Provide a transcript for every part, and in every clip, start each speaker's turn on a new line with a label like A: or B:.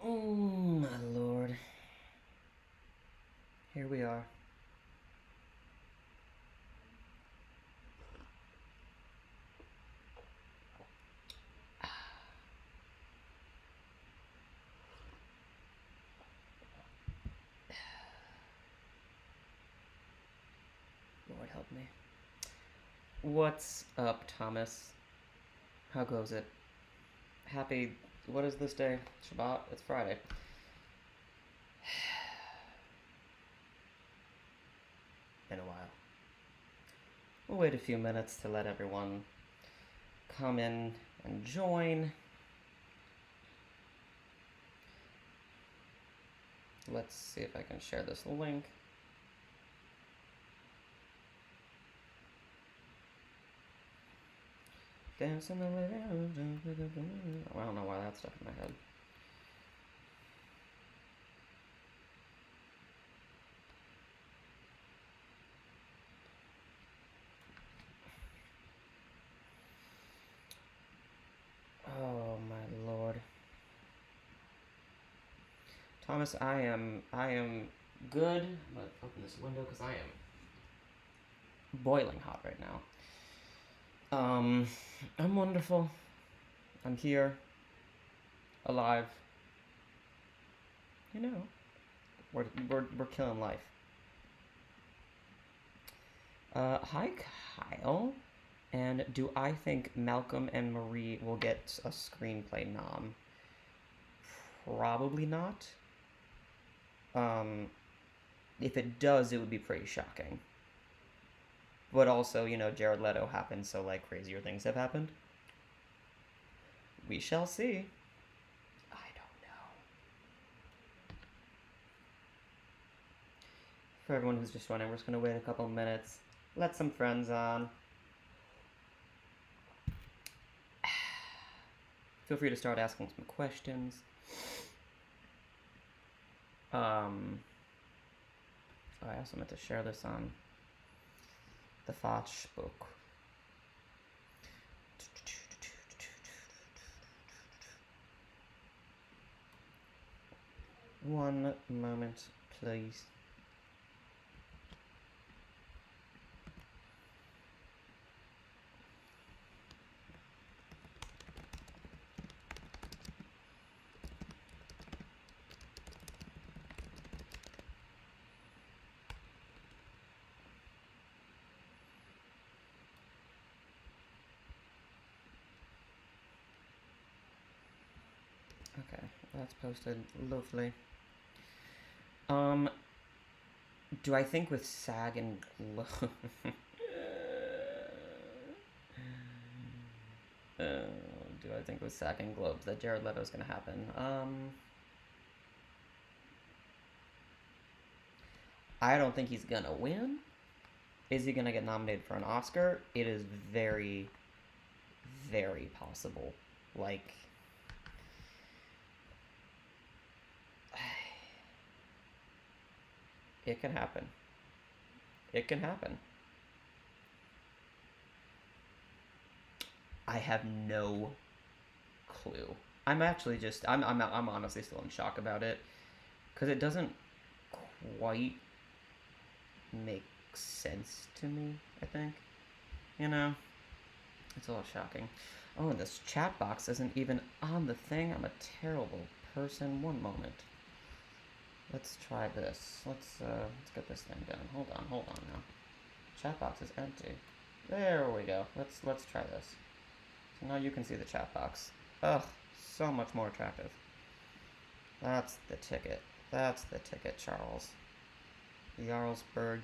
A: Oh, my lord. Here we are. Lord help me. What's up, Thomas? How goes it? Happy... What is this day? Shabbat? It's Friday. Been a while. We'll wait a few minutes to let everyone come in and join. Let's see if I can share this link. Dance in the living room. I don't know why that's stuck in my head. Oh my lord. Thomas, I am good. I'm gonna open this window because I am boiling hot right now. I'm wonderful. I'm here. Alive. You know. We're killing life. Hi Kyle. And do I think Malcolm and Marie will get a screenplay nom? Probably not. If it does, it would be pretty shocking. But also, you know, Jared Leto happened, so, like, crazier things have happened. We shall see. I don't know. For everyone who's just joining, we're just going to wait a couple minutes. Let some friends on. Feel free to start asking some questions. I also meant to share this on the Foch book. One moment, please. Okay, that's posted. Lovely. Do I think with SAG and do I think with SAG and Globes that Jared Leto's gonna happen? I don't think he's gonna win. Is he gonna get nominated for an Oscar? It is very, very possible. Like, it can happen. It can happen. I have no clue. I'm actually just I'm honestly still in shock about it because it doesn't quite make sense to me. I think, you know, it's a little shocking. Oh, and this chat box isn't even on the thing. I'm a terrible person. One moment. Let's try this. Let's get this thing done. Hold on now. Chat box is empty. There we go. Let's try this. So now you can see the chat box. Ugh, so much more attractive. That's the ticket. That's the ticket, Charles. Jarlsberg.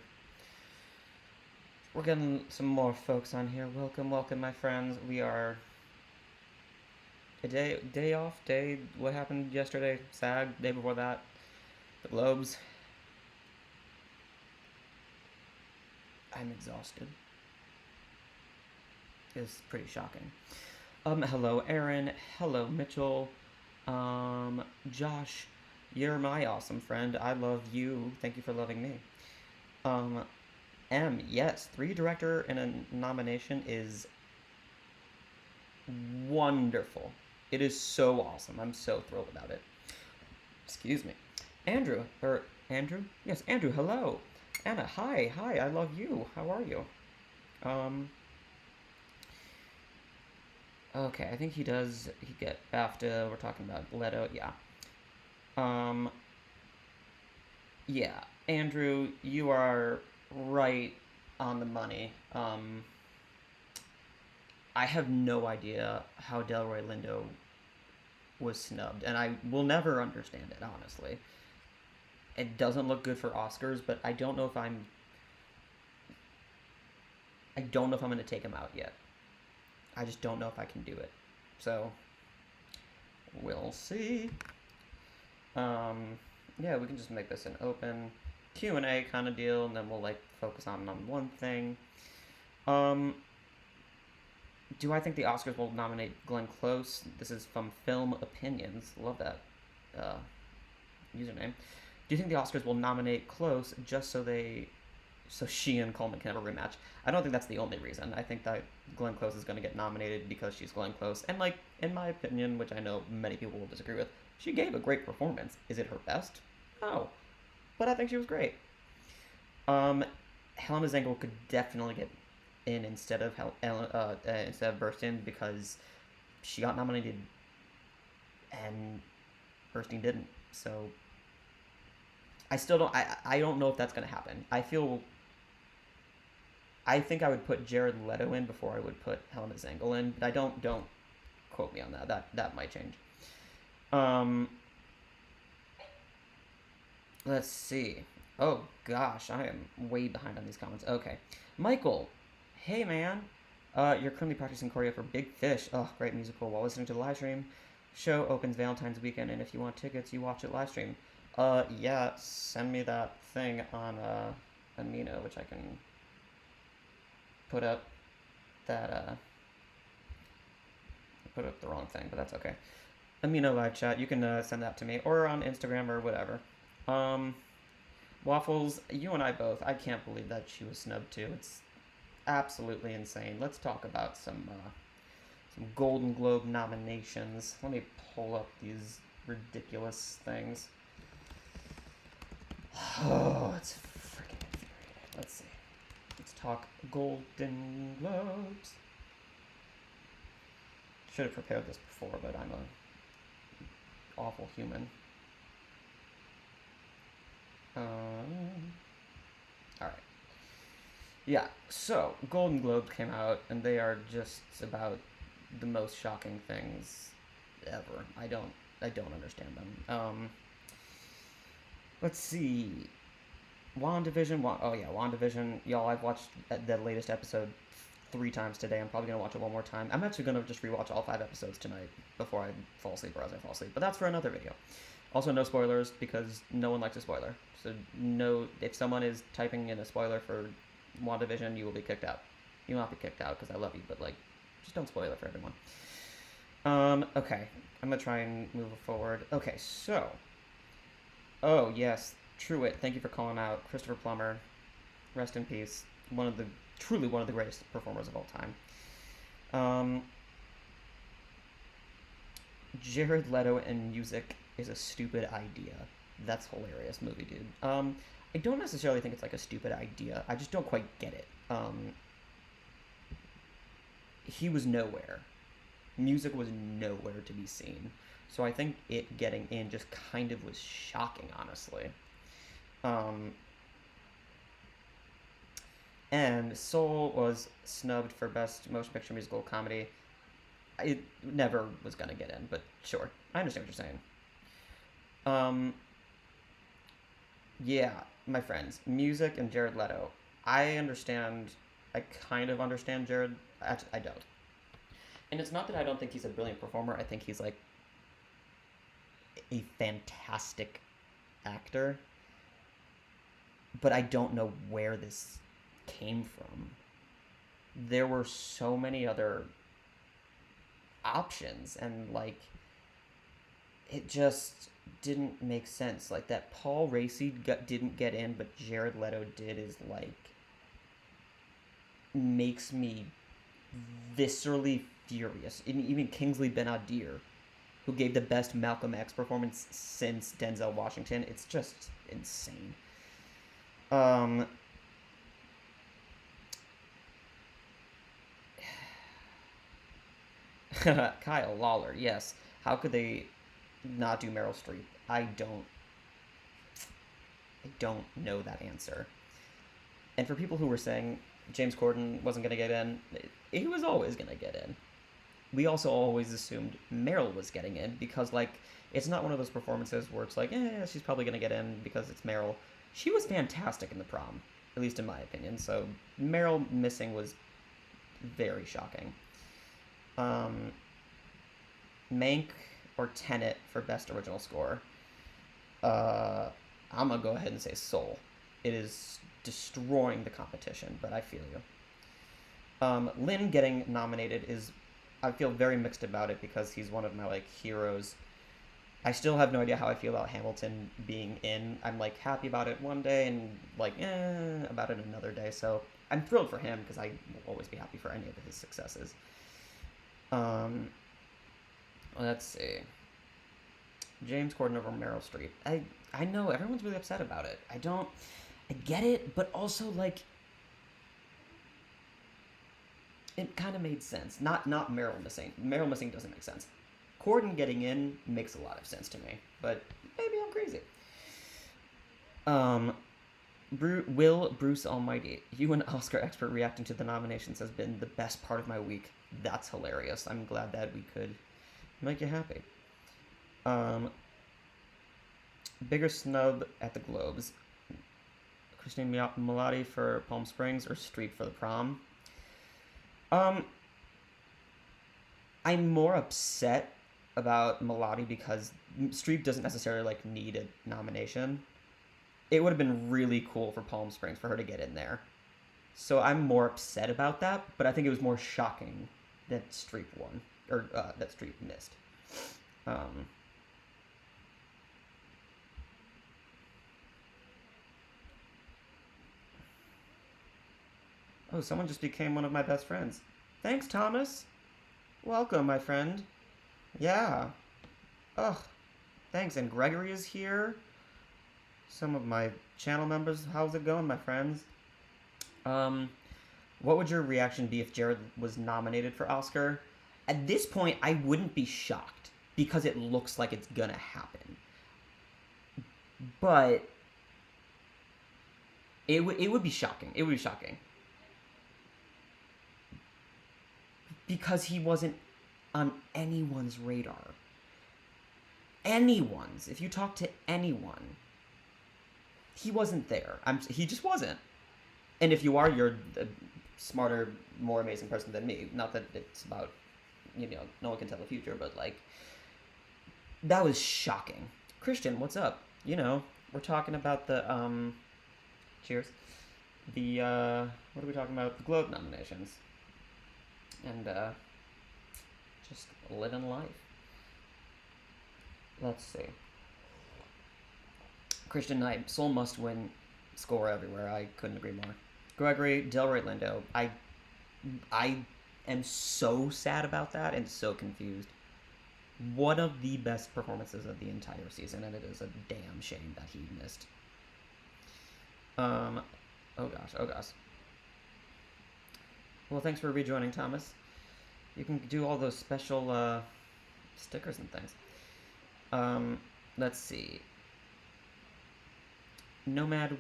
A: We're getting some more folks on here. Welcome, welcome, my friends. We are a day off. What happened yesterday? SAG. Day before that, the Globes. I'm exhausted. It's pretty shocking. Hello, Aaron. Hello, Mitchell. Josh, you're my awesome friend. I love you. Thank you for loving me. Yes, 3 director and a nomination is wonderful. It is so awesome. I'm so thrilled about it. Excuse me. Andrew? Yes, Andrew, hello. Anna, hi, I love you. How are you? Um, okay, I think he get BAFTA. We're talking about Leto, yeah. Um, yeah, Andrew, you are right on the money. I have no idea how Delroy Lindo was snubbed, and I will never understand it, honestly. It doesn't look good for Oscars, but I don't know if I'm going to take him out yet. I just don't know if I can do it. So, we'll see. Yeah, we can just make this an open Q&A kind of deal, and then we'll, like, focus on one thing. Do I think the Oscars will nominate Glenn Close? This is from Film Opinions. Love that username. Do you think the Oscars will nominate Close just so she and Coleman can have a rematch? I don't think that's the only reason. I think that Glenn Close is going to get nominated because she's Glenn Close. And, like, in my opinion, which I know many people will disagree with, she gave a great performance. Is it her best? No. But I think she was great. Helena Zengel could definitely get in instead of Burstyn because she got nominated and Burstyn didn't. So I still don't. I don't know if that's gonna happen. I think I would put Jared Leto in before I would put Helena Zengel in. But I don't quote me on that. That might change. Let's see. Oh gosh, I am way behind on these comments. Okay, Michael. Hey man, you're currently practicing choreo for Big Fish. Oh, great musical while listening to the live stream. Show opens Valentine's weekend, and if you want tickets, you watch it live stream. Yeah, send me that thing on Amino, which I can put up that put up the wrong thing, but that's okay. Amino live chat, you can send that to me or on Instagram or whatever. Waffles, you and I both. I can't believe that she was snubbed too. It's absolutely insane. Let's talk about some Golden Globe nominations. Let me pull up these ridiculous things. Oh, it's freaking infuriating. Let's see. Let's talk Golden Globes. Should have prepared this before, but I'm a awful human. Alright. Yeah, so Golden Globes came out, and they are just about the most shocking things ever. I don't understand them. Let's see. WandaVision. Y'all, I've watched the latest episode 3 times today. I'm probably gonna watch it one more time. I'm actually gonna just rewatch all 5 episodes tonight before I fall asleep or as I fall asleep. But that's for another video. Also, no spoilers because no one likes a spoiler. So no, if someone is typing in a spoiler for WandaVision, you will be kicked out. You will not be kicked out because I love you, but like, just don't spoil it for everyone. Okay, I'm gonna try and move forward. Okay, so, oh yes, Truitt, thank you for calling out Christopher Plummer. Rest in peace. Truly one of the greatest performers of all time. Jared Leto and music is a stupid idea. That's hilarious movie, dude. I don't necessarily think it's like a stupid idea. I just don't quite get it. He was nowhere. Music was nowhere to be seen. So I think it getting in just kind of was shocking, honestly. And Soul was snubbed for Best Motion Picture Musical Comedy. It never was gonna get in, but sure. I understand what you're saying. Yeah, my friends, music and Jared Leto. I kind of understand Jared. Actually, I don't. And it's not that I don't think he's a brilliant performer. I think he's like a fantastic actor. But I don't know where this came from. There were so many other options, and like it just didn't make sense. Like that Paul Raci didn't get in, but Jared Leto did is like makes me viscerally furious. Even Kingsley Ben-Adir who gave the best Malcolm X performance since Denzel Washington. It's just insane. Um, Kyle Lawler, yes. How could they not do Meryl Streep? I don't know that answer. And for people who were saying James Corden wasn't going to get in, he was always going to get in. We also always assumed Meryl was getting in because, like, it's not one of those performances where it's like, she's probably going to get in because it's Meryl. She was fantastic in the prom, at least in my opinion. So Meryl missing was very shocking. Um, Mank or Tenet for best original score. Uh, I'm gonna go ahead and say Soul. It is destroying the competition, but I feel you. Lin getting nominated is, I feel very mixed about it because he's one of my like heroes. I still have no idea how I feel about Hamilton being in. I'm like happy about it one day and like about it another day. So I'm thrilled for him because I will always be happy for any of his successes. Um, let's see. James Corden over Meryl Streep. I know everyone's really upset about it. I get it, but also like it kind of made sense. Not Meryl missing. Meryl missing doesn't make sense. Corden getting in makes a lot of sense to me, but maybe I'm crazy. Um, Will Bruce Almighty, you and Oscar expert reacting to the nominations has been the best part of my week. That's hilarious. I'm glad that we could make you happy. Um, bigger snub at the Globes. Christine Milioti for Palm Springs or Streep for the prom. Um, I'm more upset about Milioti because Streep doesn't necessarily like need a nomination. It would have been really cool for Palm Springs for her to get in there. So I'm more upset about that, but I think it was more shocking that Streep won or that Streep missed. Um, oh, someone just became one of my best friends. Thanks, Thomas. Welcome, my friend. Yeah. Ugh. Thanks. And Gregory is here. Some of my channel members. How's it going, my friends? Um, what would your reaction be if Jared was nominated for Oscar? At this point, I wouldn't be shocked because it looks like it's gonna happen. But it would be shocking. It would be shocking because he wasn't on anyone's radar. Anyone's. If you talk to anyone, he wasn't there. He just wasn't. And if you are, you're a smarter, more amazing person than me. Not that it's about, no one can tell the future, but like, that was shocking. Christian, what's up? We're talking about the, cheers. The, what are we talking about? The Globe nominations. And, just living life. Let's see. Christian Knight, Soul must win, score everywhere. I couldn't agree more. Gregory, Delroy Lindo. I am so sad about that and so confused. One of the best performances of the entire season, and it is a damn shame that he missed. Oh gosh. Well, thanks for rejoining, Thomas. You can do all those special stickers and things. Let's see. Nomadland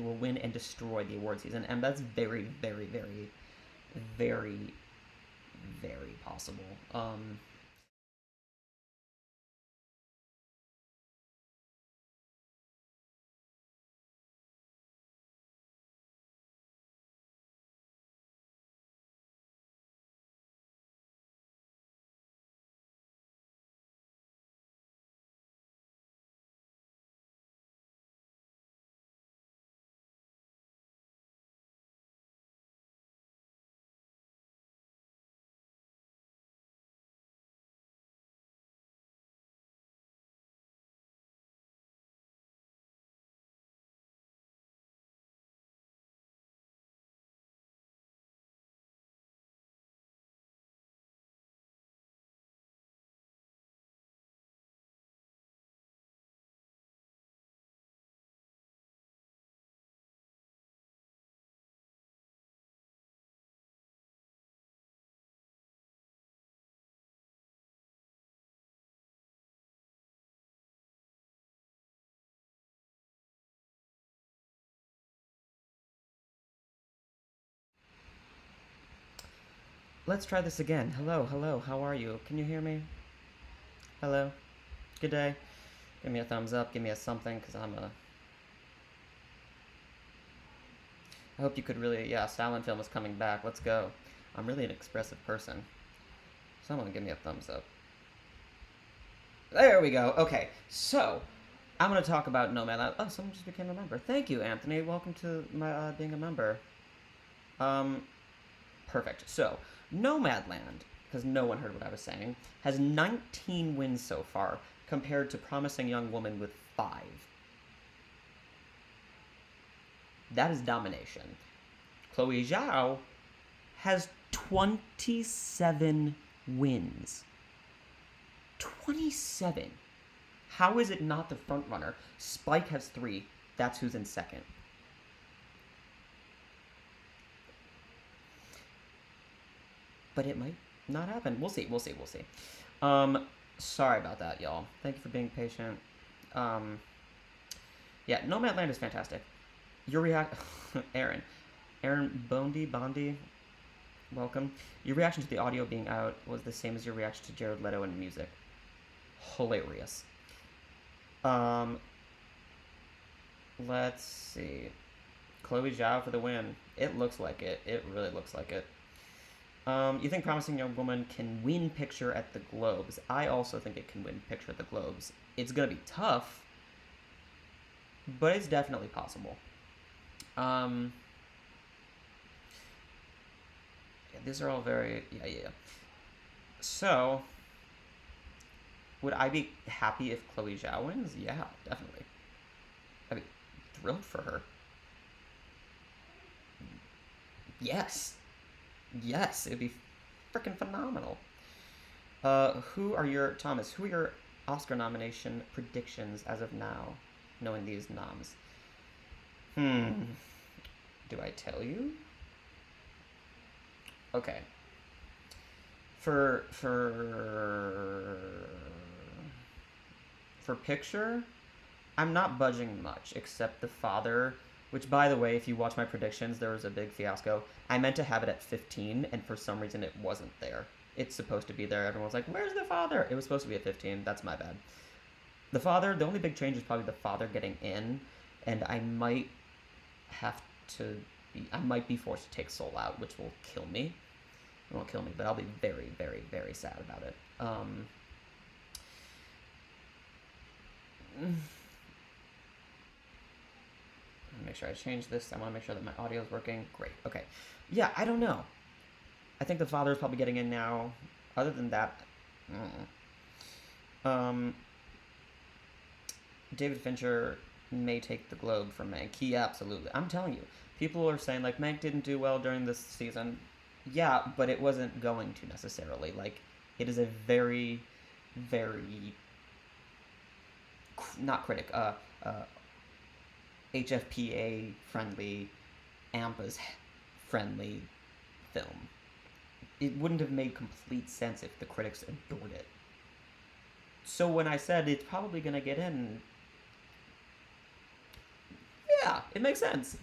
A: will win and destroy the award season, and that's very, very, very, very, very possible. Let's try this again. Hello, hello, how are you? Can you hear me? Hello? Good day. Give me a thumbs up, give me a something, because I hope you could really, yeah, silent film is coming back. Let's go. I'm really an expressive person. Someone give me a thumbs up. There we go. Okay, so I'm going to talk about Nomadland. Oh, someone just became a member. Thank you, Anthony. Welcome to my being a member. Perfect. So, Nomadland, because no one heard what I was saying, has 19 wins so far, compared to Promising Young Woman with 5. That is domination. Chloe Zhao has 27 wins. 27. How is it not the front runner? Spike has 3. That's who's in second. But it might not happen. We'll see. We'll see. We'll see. Sorry about that, y'all. Thank you for being patient. Yeah, Nomadland is fantastic. Your Aaron Bondi, welcome. Your reaction to the audio being out was the same as your reaction to Jared Leto and music. Hilarious. Let's see. Chloe Zhao for the win. It looks like it. It really looks like it. You think Promising Young Woman can win picture at the Globes? I also think it can win picture at the Globes. It's gonna be tough, but it's definitely possible. Yeah, these are all very, yeah. So, would I be happy if Chloe Zhao wins? Yeah, definitely. I'd be thrilled for her. Yes. Yes, it'd be freaking phenomenal. Who are your Oscar nomination predictions as of now, knowing these noms? Do I tell you? Okay. For picture, I'm not budging much, except The Father, which, by the way, if you watch my predictions, there was a big fiasco. I meant to have it at 15, and for some reason it wasn't there. It's supposed to be there. Everyone was like, where's The Father? It was supposed to be at 15. That's my bad. The Father, the only big change is probably The Father getting in, and I might be forced to take Soul out, which will kill me. It won't kill me, but I'll be very, very, very sad about it. Make sure I change this. I want to make sure that my audio is working. Great. Okay. Yeah, I don't know. I think The Father is probably getting in now. Other than that, David Fincher may take the Globe from Mank. He absolutely. I'm telling you, people are saying like Mank didn't do well during this season. Yeah, but it wasn't going to necessarily. Like, it is a very, very not critic. HFPA friendly, AMPA's friendly film. It wouldn't have made complete sense if the critics adored it. So when I said it's probably gonna get in, yeah, it makes sense.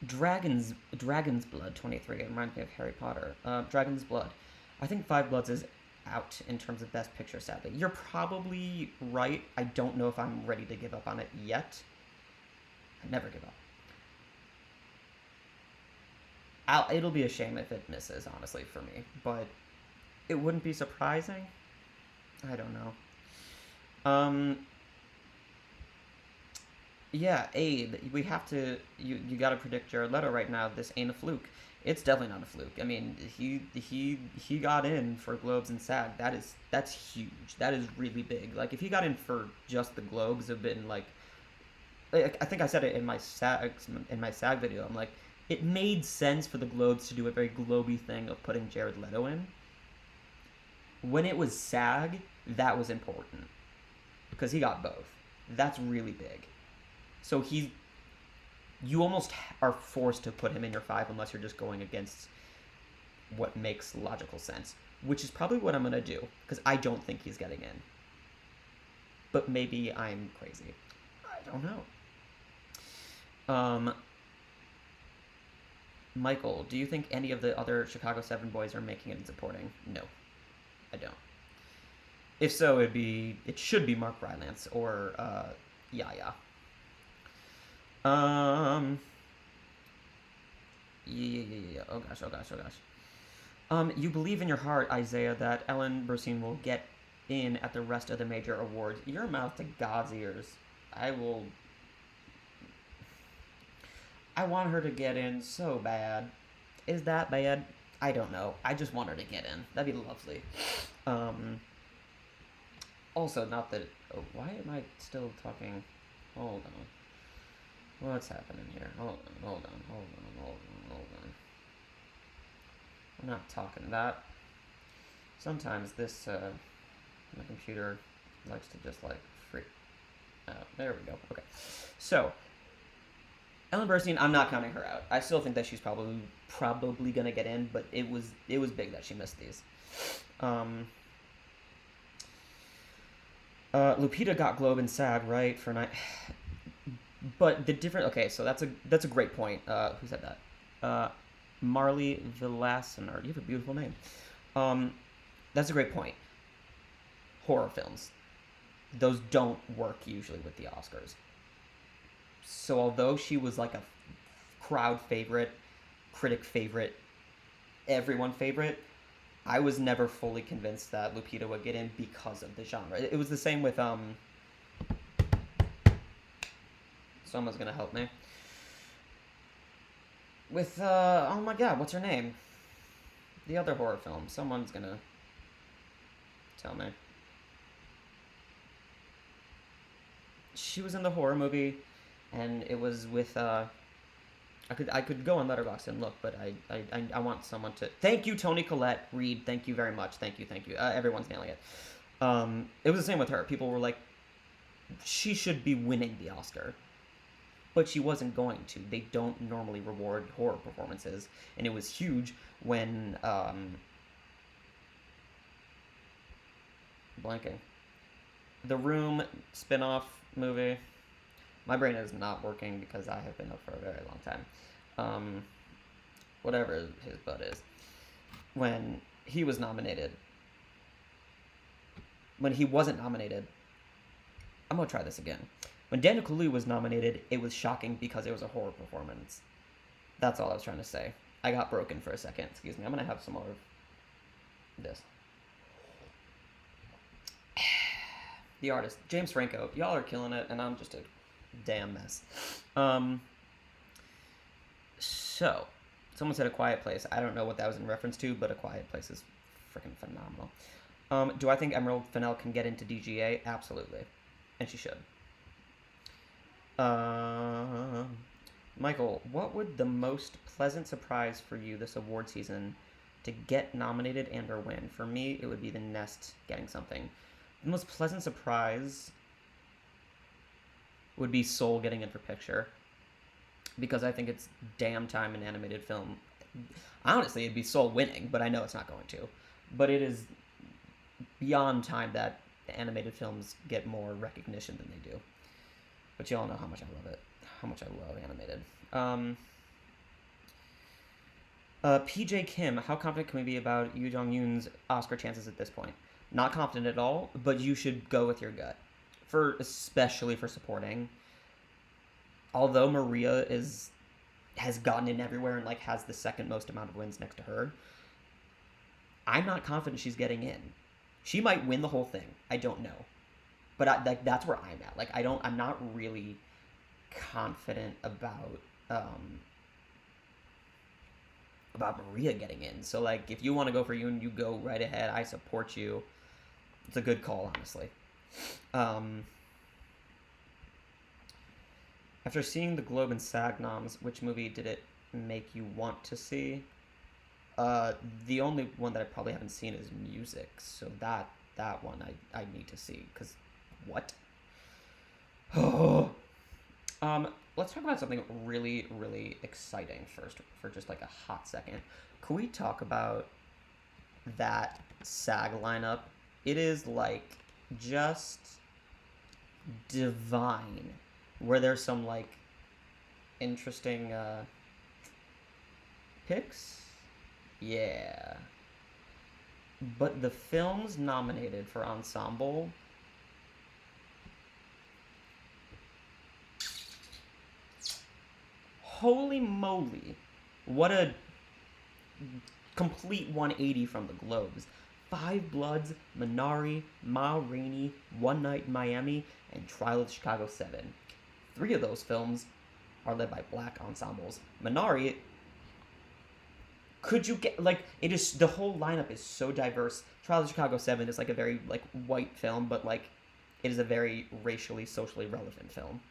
A: Dragon's Blood 23. It reminds me of Harry Potter. Dragon's Blood. I think Five Bloods is out in terms of Best Picture, sadly. You're probably right. I don't know if I'm ready to give up on it yet. I never give up. It'll be a shame if it misses, honestly, for me. But it wouldn't be surprising. I don't know. Yeah, Abe, we have to. You gotta predict Jared Leto right now. This ain't a fluke. It's definitely not a fluke. I mean, he got in for Globes and SAG. That's huge. That is really big. Like, if he got in for just the Globes, it'd been like I think I said it in my SAG video. I'm like, it made sense for the Globes to do a very Globey thing of putting Jared Leto in. When it was SAG, that was important because he got both. That's really big. So you almost are forced to put him in your 5 unless you're just going against what makes logical sense, which is probably what I'm going to do because I don't think he's getting in. But maybe I'm crazy. I don't know. Michael, do you think any of the other Chicago 7 boys are making it in supporting? No, I don't. If so, it should be Mark Rylance or Yaya. Um, yeah. Oh gosh. You believe in your heart, Isaiah, that Ellen Burstyn will get in at the rest of the major awards. Your mouth to God's ears. I will. I want her to get in so bad. Is that bad? I don't know. I just want her to get in. That'd be lovely. Also, not that. Oh, why am I still talking? Hold on. What's happening here? Hold on. I'm not talking that. Sometimes this, my computer likes to just like freak out. There we go. Okay. So, Ellen Burstyn, I'm not counting her out. I still think that she's probably gonna get in, but it was big that she missed these. Lupita got Globe and SAG, right, for night. But the different. Okay, so that's a great point. Who said that? Marley Villasenar. You have a beautiful name. That's a great point. Horror films, those don't work usually with the Oscars. So although she was like a crowd favorite, critic favorite, everyone favorite, I was never fully convinced that Lupita would get in because of the genre. It was the same with someone's gonna help me. With oh my god, what's her name? The other horror film. Someone's gonna tell me. She was in the horror movie, and it was with I could go on Letterboxd and look, but I want someone to. Thank you, Toni Collette Reed. Thank you very much. Thank you. Everyone's nailing it. It was the same with her. People were like, she should be winning the Oscar, but she wasn't going to. They don't normally reward horror performances, and it was huge when blanking. The Room spin-off movie. My brain is not working because I have been up for a very long time. Whatever his butt is. When he was nominated. When he wasn't nominated. I'm going to try this again. When Daniel Kaluuya was nominated, it was shocking because it was a horror performance. That's all I was trying to say. I got broken for a second. Excuse me. I'm going to have some more of this. The artist. James Franco. Y'all are killing it, and I'm just a damn mess. So, someone said A Quiet Place. I don't know what that was in reference to, but A Quiet Place is freaking phenomenal. Do I think Emerald Fennell can get into DGA? Absolutely. And she should. Michael, what would the most pleasant surprise for you this award season to get nominated and or win? For me, it would be The Nest getting something. The most pleasant surprise would be Soul getting in for picture, because I think it's damn time an animated film. Honestly, it'd be Soul winning, but I know it's not going to. But it is beyond time that animated films get more recognition than they do. But you all know how much I love it. How much I love animated. PJ Kim, how confident can we be about Yoo Jong-yoon's Oscar chances at this point? Not confident at all, but you should go with your gut. Especially for supporting. Although Maria has gotten in everywhere and like has the second most amount of wins next to her, I'm not confident she's getting in. She might win the whole thing. I don't know. But that's where I'm at. Like I'm not really confident about Maria getting in. So like if you want to go for Yoon, you go right ahead. I support you. It's a good call, honestly. After seeing the Globe and SAG noms, which movie did it make you want to see? The only one that I probably haven't seen is Music, so that one I need to see, because what? Let's talk about something really, really exciting first for just like a hot second. Can we talk about that SAG lineup? It is like just divine, where there's some like interesting picks, yeah. But the films nominated for ensemble, holy moly, what a complete 180 from the Globes. Five Bloods, Minari, Ma Rainey, One Night in Miami, and Trial of Chicago 7. Three of those films are led by black ensembles. Minari, could you get, like, it is, the whole lineup is so diverse. Trial of Chicago 7 is like a very, like, white film, but, like, it is a very racially, socially relevant film.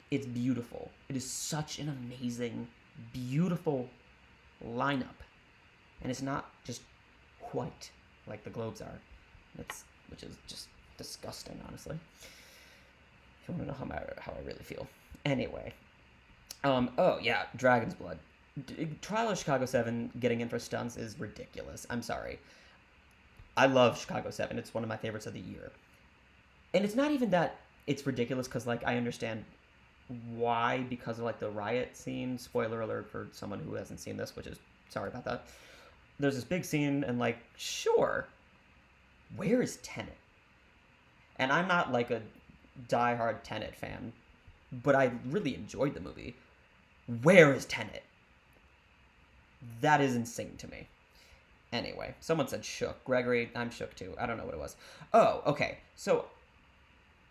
A: It's beautiful. It is such an amazing, beautiful lineup. And it's not just white like the Globes are. Which is just disgusting, honestly. If you want to know how I really feel. Anyway. Oh, yeah, Dragon's Blood. Trial of Chicago 7 getting in for stunts is ridiculous. I'm sorry. I love Chicago 7. It's one of my favorites of the year. And it's not even that it's ridiculous, because, like, I understand why, because of, like, the riot scene. Spoiler alert for someone who hasn't seen this, which is, sorry about that. There's this big scene, and, like, sure, where is Tenet? And I'm not, like, a diehard Tenet fan, but I really enjoyed the movie. Where is Tenet? That is insane to me. Anyway, someone said shook. Gregory, I'm shook too. I don't know what it was. Oh, okay. So,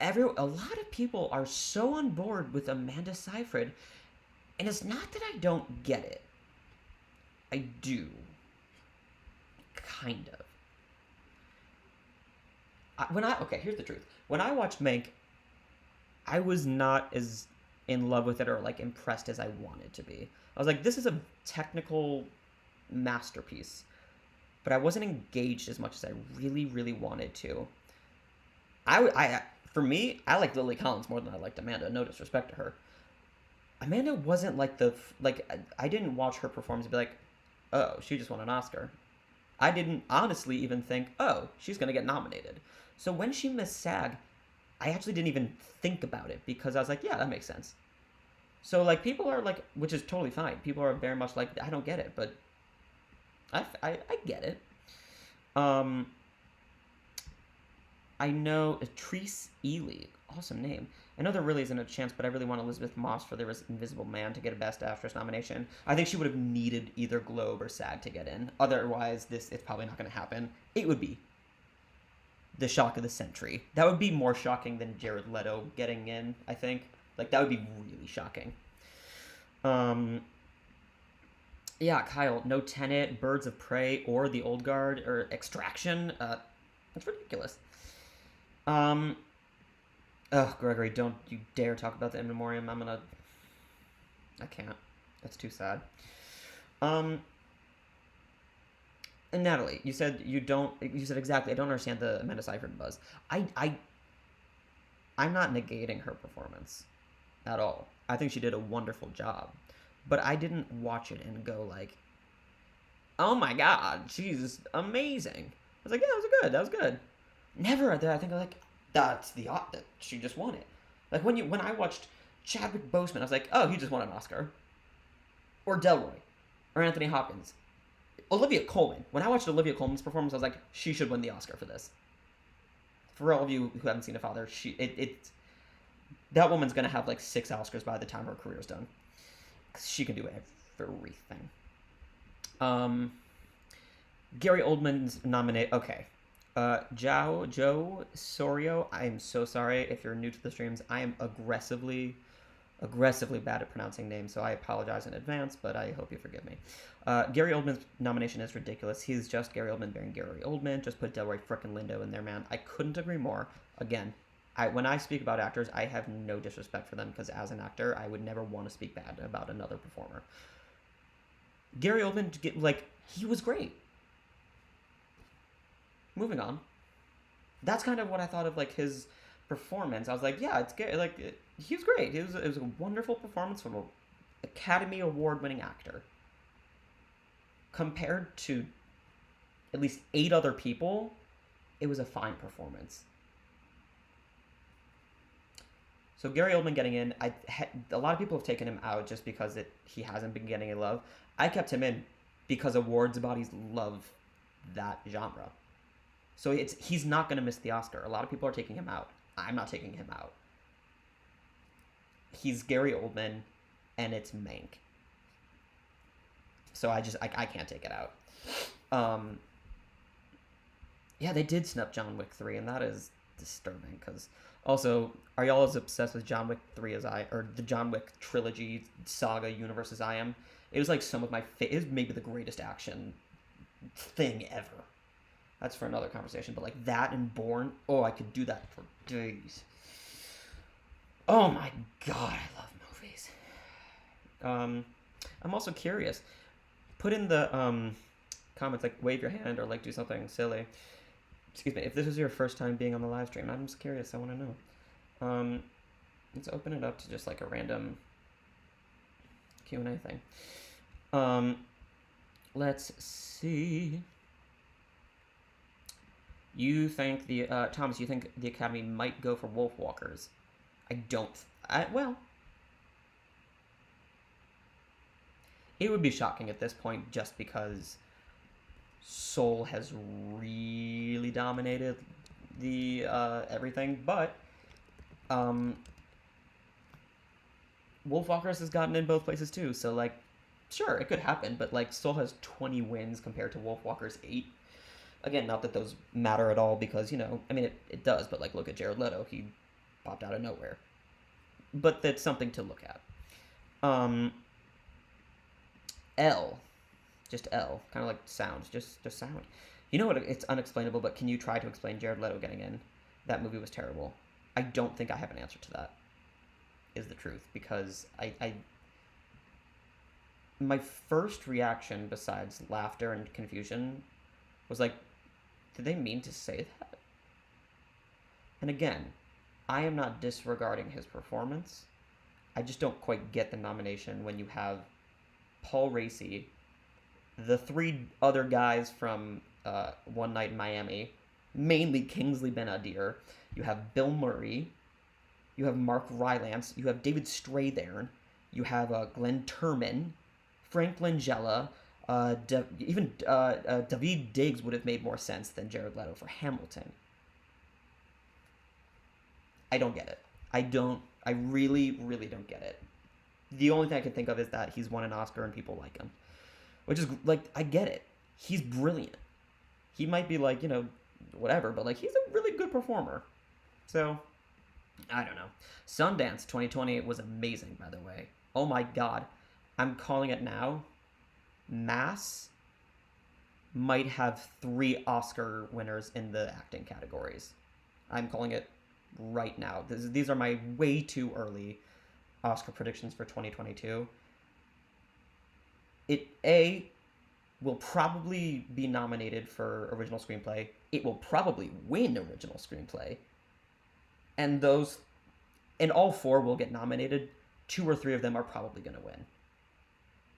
A: a lot of people are so on board with Amanda Seyfried, and it's not that I don't get it. I do. Kind of. Okay, here's the truth. When I watched Mank, I was not as in love with it or, like, impressed as I wanted to be. I was like, this is a technical masterpiece, but I wasn't engaged as much as I really, really wanted to. For me, I like Lily Collins more than I liked Amanda. No disrespect to her. Amanda wasn't like I didn't watch her performance and be like, oh, she just won an Oscar. I didn't honestly even think, oh, she's going to get nominated. So when she missed SAG, I actually didn't even think about it, because I was like, yeah, that makes sense. So, like, people are like, which is totally fine. People are very much like, I don't get it, but I get it. I know Treese Ely, awesome name. I know there really isn't a chance, but I really want Elizabeth Moss for The Invisible Man to get a Best Actress nomination. I think she would have needed either Globe or SAG to get in. Otherwise, it's probably not going to happen. It would be the shock of the century. That would be more shocking than Jared Leto getting in, I think. Like, that would be really shocking. Yeah, Kyle, no Tenet, Birds of Prey, or The Old Guard, or Extraction. That's ridiculous. Oh, Gregory, don't you dare talk about the In Memoriam. I can't. That's too sad. And Natalie, you said exactly, I don't understand the Amanda Seyfried buzz. I'm not negating her performance at all. I think she did a wonderful job. But I didn't watch it and go like, oh my god, she's amazing. I was like, yeah, that was good. Never did I think like, that she just won it. Like when I watched Chadwick Boseman, I was like, oh, he just won an Oscar. Or Delroy. Or Anthony Hopkins. Olivia Colman. When I watched Olivia Colman's performance, I was like, she should win the Oscar for this. For all of you who haven't seen The Father, that woman's gonna have like 6 Oscars by the time her career's done. She can do everything. Gary Oldman's nominate. Okay. Joe Sorio. I am so sorry if you're new to the streams. I am aggressively bad at pronouncing names, so I apologize in advance, but I hope you forgive me. Gary Oldman's nomination is ridiculous. He's just Gary Oldman being Gary Oldman. Just put Delroy frickin' Lindo in there, man. I couldn't agree more. Again, when I speak about actors, I have no disrespect for them, because as an actor, I would never want to speak bad about another performer. Gary Oldman, he was great. Moving on. That's kind of what I thought of, like, his performance. I was like, yeah, it's good. Like, he was great. It was a wonderful performance from an Academy Award-winning actor. Compared to at least 8 other people, it was a fine performance. So Gary Oldman getting in, a lot of people have taken him out just because he hasn't been getting any love. I kept him in because awards bodies love that genre. So he's not going to miss the Oscar. A lot of people are taking him out. I'm not taking him out. He's Gary Oldman, and it's Mank. So I can't take it out. Yeah, they did snub John Wick 3, and that is disturbing, because also, are y'all as obsessed with John Wick 3 as or the John Wick trilogy saga universe as I am? It was like some of it was maybe the greatest action thing ever. That's for another conversation, but like that and Bourne, oh, I could do that for days. Oh my god, I love movies. I'm also curious. Put in the comments, like wave your hand or like do something silly. Excuse me, if this is your first time being on the live stream, I'm just curious, I want to know. Let's open it up to just like a random Q&A thing. Let's see. You think Thomas, you think the Academy might go for Wolfwalkers? I don't. Well, it would be shocking at this point just because Soul has really dominated the everything, but Wolfwalkers has gotten in both places too, so like, sure, it could happen, but like Soul has 20 wins compared to Wolfwalkers 8. Again, not that those matter at all because, you know, I mean, it does, but like, look at Jared Leto. He popped out of nowhere. But that's something to look at. L. Just L. Kind of like sound. Just sound. You know what? It's unexplainable, but can you try to explain Jared Leto getting in? That movie was terrible. I don't think I have an answer to that, is the truth, because my first reaction, besides laughter and confusion, was like, did they mean to say that? And again, I am not disregarding his performance. I just don't quite get the nomination when you have Paul Raci, the 3 other guys from One Night in Miami, mainly Kingsley Ben-Adir. You have Bill Murray. You have Mark Rylance. You have David Strathairn. You have Glenn Turman, Frank Langella. Even Daveed Diggs would have made more sense than Jared Leto for Hamilton. I don't get it. I really, really don't get it. The only thing I can think of is that he's won an Oscar and people like him. Which is, like, I get it. He's brilliant. He might be, like, you know, whatever, but, like, he's a really good performer. So, I don't know. Sundance 2020 was amazing, by the way. Oh my god. I'm calling it now. Mass might have 3 Oscar winners in the acting categories. I'm calling it right now. These are my way too early Oscar predictions for 2022. It will probably be nominated for original screenplay. It will probably win original screenplay. And all 4 will get nominated. 2 or 3 of them are probably going to win.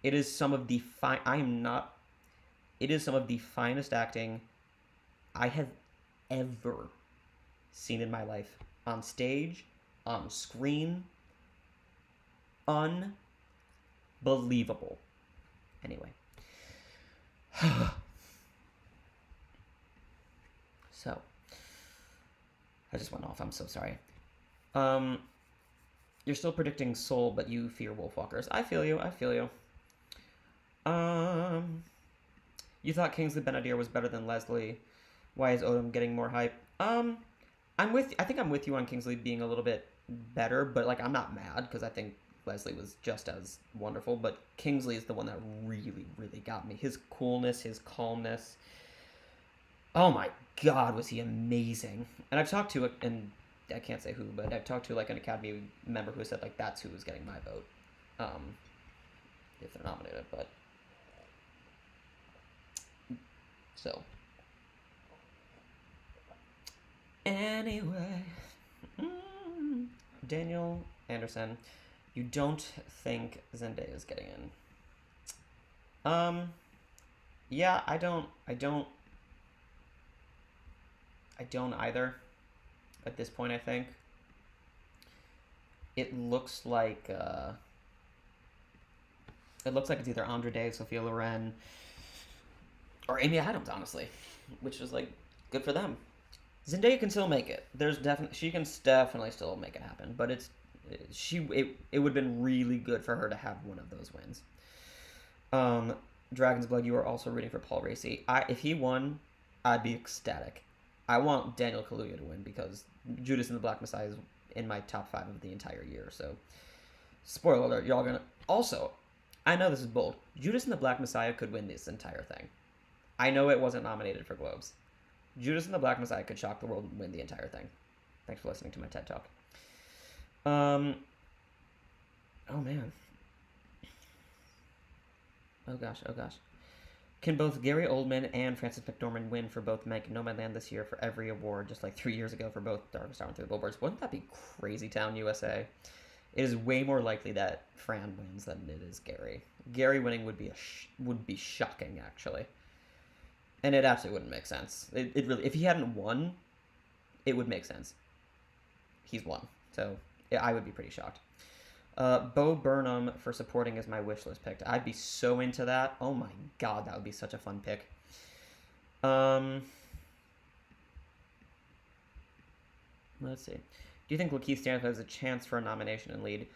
A: It is some of the It is some of the finest acting I have ever seen in my life. On stage, on screen. Unbelievable. Anyway. So. I just went off. I'm so sorry. You're still predicting Soul, but you fear Wolfwalkers. I feel you. You thought Kingsley Ben-Adir was better than Leslie. Why is Odom getting more hype? I think I'm with you on Kingsley being a little bit better, but like I'm not mad because I think Leslie was just as wonderful, but Kingsley is the one that really, really got me. His coolness, his calmness. Oh my god, was he amazing. And I've talked to and I can't say who, but I've talked to like an Academy member who said like that's who was getting my vote. If they're nominated, but so anyway, Daniel Anderson, you don't think Zendaya is getting in? Yeah, I don't either. At this point, I think it looks like it's either Andra Day, Sophia Loren, or Amy Adams, honestly, which is like good for them. Zendaya can still make it. She can definitely still make it happen, but it would have been really good for her to have one of those wins. Dragon's Blood, you are also rooting for Paul Raci. If he won, I'd be ecstatic. I want Daniel Kaluuya to win because Judas and the Black Messiah is in my top 5 of the entire year. So, spoiler alert, y'all gonna. Also, I know this is bold. Judas and the Black Messiah could win this entire thing. I know it wasn't nominated for Globes. Judas and the Black Messiah could shock the world and win the entire thing. Thanks for listening to my TED Talk. Oh man. Oh gosh. Can both Gary Oldman and Frances McDormand win for both Meg and Nomadland this year for every award, just like 3 years ago for both Darkest Star and Through the Billboards? Wouldn't that be Crazy Town USA? It is way more likely that Fran wins than it is Gary. Gary winning would be shocking, actually. And it absolutely wouldn't make sense. It really, if he hadn't won, it would make sense. He's won, so yeah, I would be pretty shocked. Bo Burnham for supporting is my wish list pick. I'd be so into that. Oh my god, that would be such a fun pick. Let's see. Do you think Lakeith Stanfield has a chance for a nomination in lead?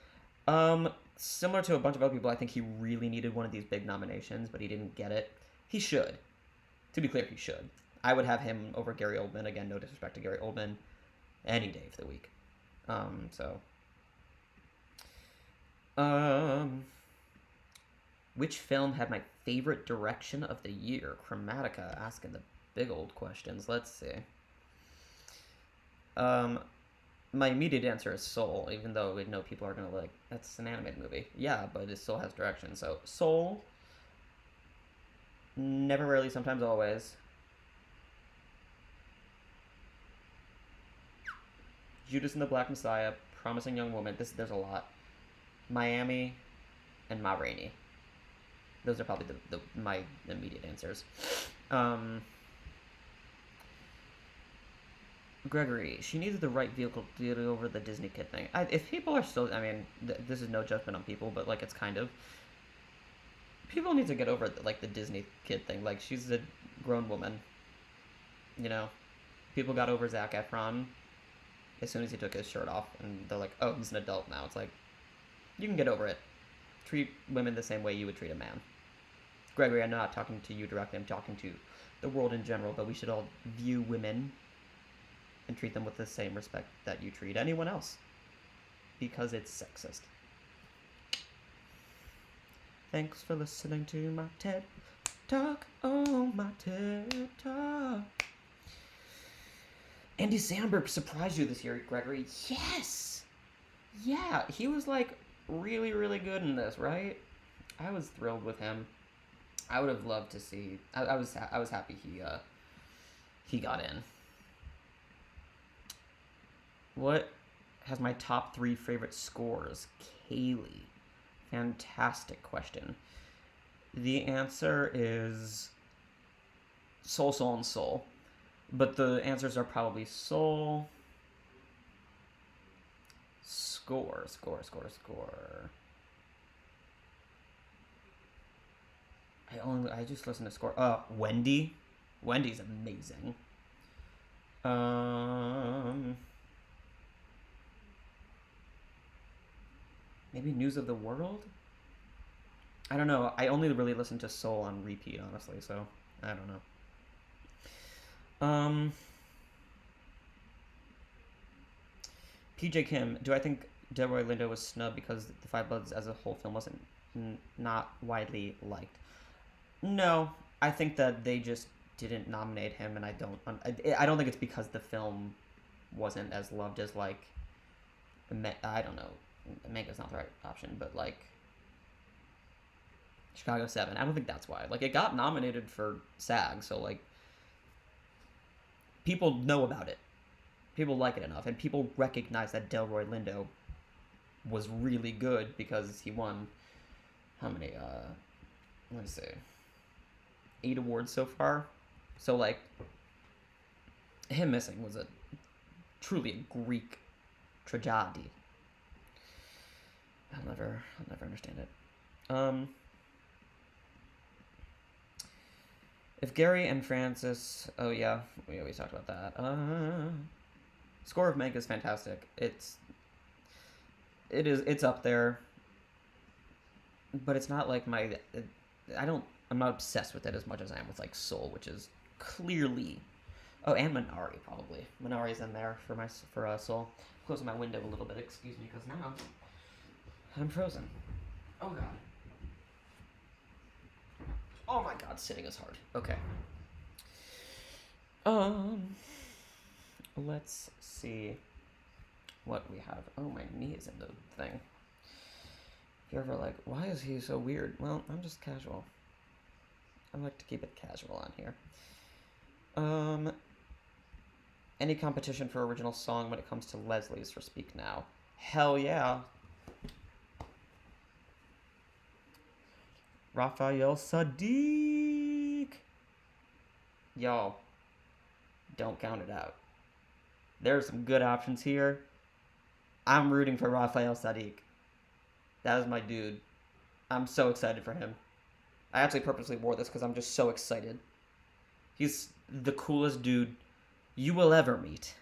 A: Similar to a bunch of other people, I think he really needed one of these big nominations, but he didn't get it. He should. To be clear, he should. I would have him over Gary Oldman. Again, no disrespect to Gary Oldman. Any day of the week. Which film had my favorite direction of the year? Chromatica asking the big old questions. Let's see. My immediate answer is Soul, even though we know people are gonna that's an animated movie. Yeah, but it still has direction. So Soul. Never, Rarely, Sometimes, Always. Judas and the Black Messiah, Promising Young Woman. There's a lot. Miami, and Ma Rainey. Those are probably my immediate answers. Gregory, she needed the right vehicle to get over the Disney kid thing. If people are still, this is no judgment on people, but it's kind of. People need to get over the Disney kid thing. She's a grown woman. People got over Zac Efron as soon as he took his shirt off, and they're like, oh, he's an adult now. It's you can get over it. Treat women the same way you would treat a man. Gregory, I'm not talking to you directly. I'm talking to the world in general, but we should all view women and treat them with the same respect that you treat anyone else. Because it's sexist. Thanks for listening to my TED Talk. Oh, my TED Talk. Andy Samberg surprised you this year, Gregory. Yes! Yeah, he was really, really good in this, right? I was thrilled with him. I would have loved to see. I was happy he got in. What has my top 3 favorite scores? Kaylee. Fantastic question. The answer is Soul, Soul, and Soul. But the answers are probably Soul, Score. I just listened to Score. Wendy. Wendy's amazing. Maybe News of the World? I don't know. I only really listen to Soul on repeat, honestly, so I don't know. PJ Kim, do I think Delroy Lindo was snubbed because The Five Bloods as a whole film wasn't not widely liked? No, I think that they just didn't nominate him, and I don't think it's because the film wasn't as loved as I don't know. Manga's not the right option, but Chicago 7. I don't think that's why. It got nominated for SAG, so people know about it. People like it enough, and people recognize that Delroy Lindo was really good because he won how many? Let's see, 8 awards so far. So him missing was truly a Greek tragedy. I'll never understand it. If Gary and Francis, oh yeah, we always talked about that. Score of Meg is fantastic. It's up there, but it's not like I'm not obsessed with it as much as I am with like Soul, which is clearly, oh, and Minari probably. Minari's in there for Soul. Closing my window a little bit, excuse me, because now I'm frozen. Oh god. Oh my god, sitting is hard. Okay. Let's see what we have. Oh, my knee is in the thing. If you're ever like, why is he so weird? Well, I'm just casual. I like to keep it casual on here. Any competition for original song when it comes to Leslie's for Speak Now? Hell yeah. Raphael Sadiq. Y'all, don't count it out. There are some good options here. I'm rooting for Raphael Sadiq. That is my dude. I'm so excited for him. I actually purposely wore this because I'm just so excited. He's the coolest dude you will ever meet.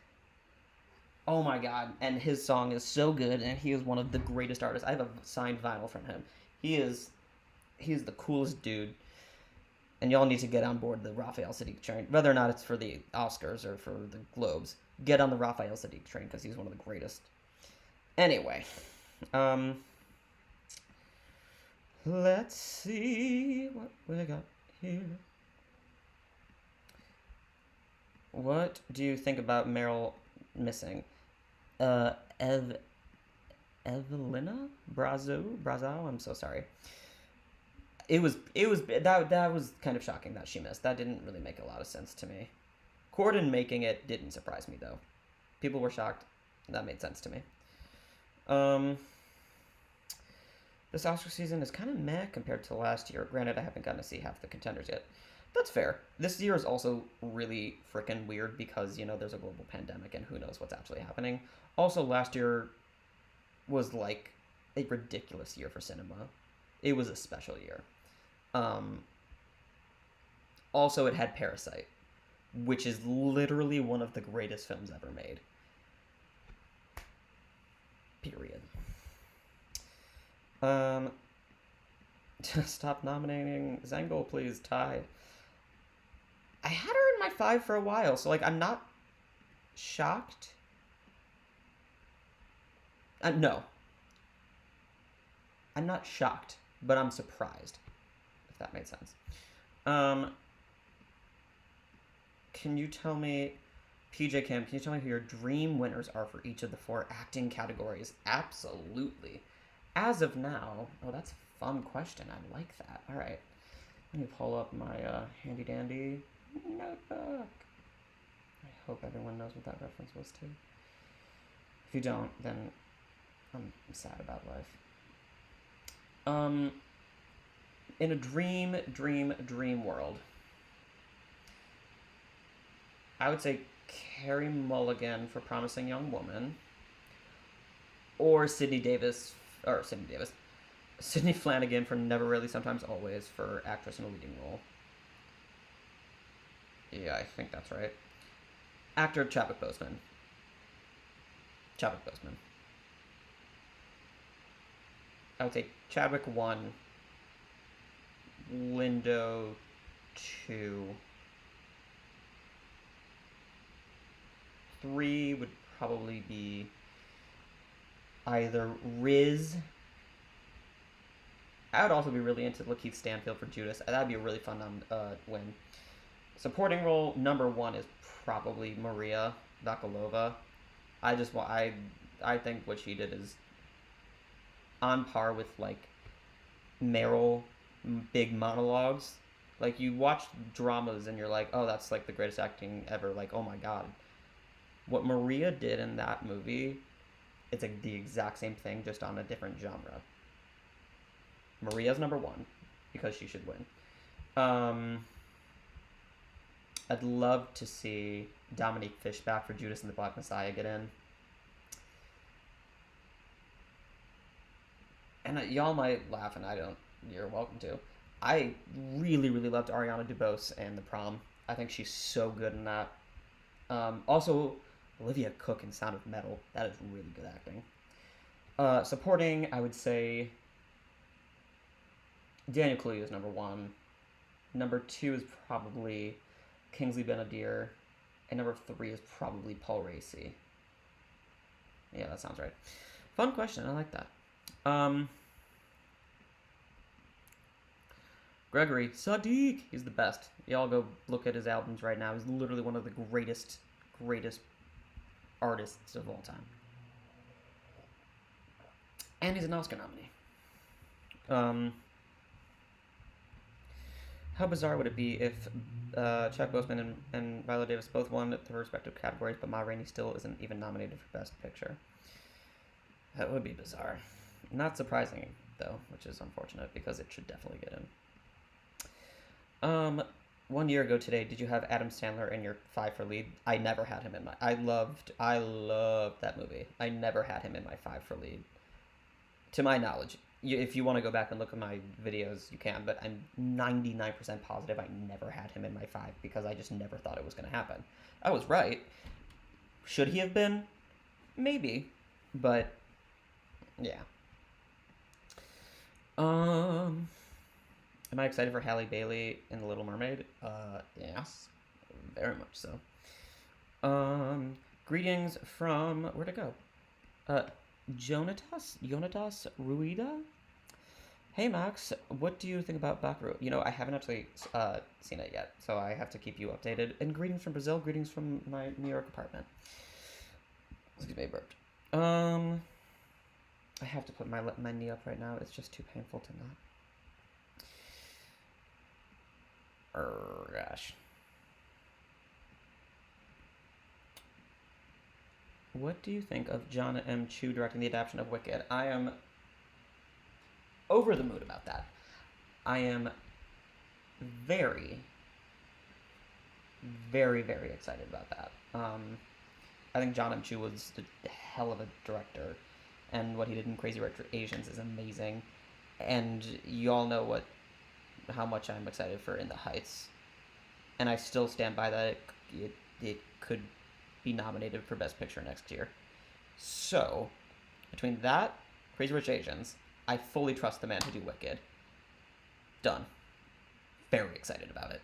A: Oh my god. And his song is so good, and he is one of the greatest artists. I have a signed vinyl from him. He's the coolest dude. And y'all need to get on board the Raphael Sadiq train. Whether or not it's for the Oscars or for the Globes, get on the Raphael Sadiq train because he's one of the greatest. Anyway, let's see what we got here. What do you think about Meryl missing? Evelina Brazo. I'm so sorry. That was kind of shocking that she missed. That didn't really make a lot of sense to me. Corden making it didn't surprise me though. People were shocked. That made sense to me. This Oscar season is kind of meh compared to last year. Granted, I haven't gotten to see half the contenders yet. That's fair. This year is also really freaking weird because, there's a global pandemic and who knows what's actually happening. Also, last year was like a ridiculous year for cinema. It was a special year. Also, it had Parasite, which is literally one of the greatest films ever made. Period. Stop nominating Zangul, please, Ty. I had her in my 5 for a while, so, I'm not shocked. No. I'm not shocked, but I'm surprised, if that made sense. Can you tell me, PJ Kim, can you tell me who your dream winners are for each of the 4 acting categories? Absolutely. As of now, that's a fun question. I like that. All right. Let me pull up my handy-dandy notebook. I hope everyone knows what that reference was to. If you don't, then I'm sad about life. In a dream world, I would say Carey Mulligan for Promising Young Woman, or Sydney Flanagan for Never Really, Sometimes Always for actress in a leading role. Yeah, I think that's right. Actor Chadwick Boseman. I would say Chadwick 1, Lindo 2, 3 would probably be either Riz. I would also be really into Lakeith Stanfield for Judas. That'd be a really fun win. Supporting role number 1 is probably Maria Bakalova. I think what she did is on par with Meryl big monologues. You watch dramas and you're like, oh, that's the greatest acting ever. Oh my god. What Maria did in that movie, it's the exact same thing, just on a different genre. Maria's number 1 because she should win. I'd love to see Dominique Fishback for Judas and the Black Messiah get in. and y'all might laugh, and I don't. You're welcome to. I really, really loved Ariana DeBose and The Prom. I think she's so good in that. Also, Olivia Cook in Sound of Metal. That is really good acting. Supporting, I would say Daniel Kaluuya is number one. Number two is probably Kingsley Benadir, and number three is probably Paul Raci. Yeah, that sounds right. Fun question. I like that. Gregory Sadiq. He's the best. Y'all go look at his albums right now. He's literally one of the greatest artists of all time. And he's an Oscar nominee. How bizarre would it be if Chuck Boseman and Viola Davis both won their respective categories, but Ma Rainey still isn't even nominated for Best Picture? That would be bizarre. Not surprising, though, which is unfortunate, because it should definitely get in. 1 year ago today, did you have Adam Sandler in your 5 for lead? I never had him in my... I loved that movie. I never had him in my 5 for lead. To my knowledge. If you want to go back and look at my videos, you can, but I'm 99% positive I never had him in my 5 because I just never thought it was going to happen. I was right. Should he have been? Maybe. But, yeah. Am I excited for Halle Bailey in The Little Mermaid? Yes. Very much so. Greetings from... Where'd it go? Jonatas Ruida? Hey Max, what do you think about Bakaru? You know, I haven't actually seen it yet, so I have to keep you updated. And greetings from Brazil, greetings from my New York apartment. Excuse me, I burped. I have to put my knee up right now. It's just too painful to not. Gosh. What do you think of John M. Chu directing the adaptation of Wicked? I am over the moon about that. I am very, very, very excited about that. I think John M. Chu was a hell of a director, and what he did in Crazy Rich Asians is amazing. And you all know how much I'm excited for In the Heights, and I still stand by that. It could be nominated for Best Picture next year. So, between that, Crazy Rich Asians, I fully trust the man to do Wicked. Done. Very excited about it.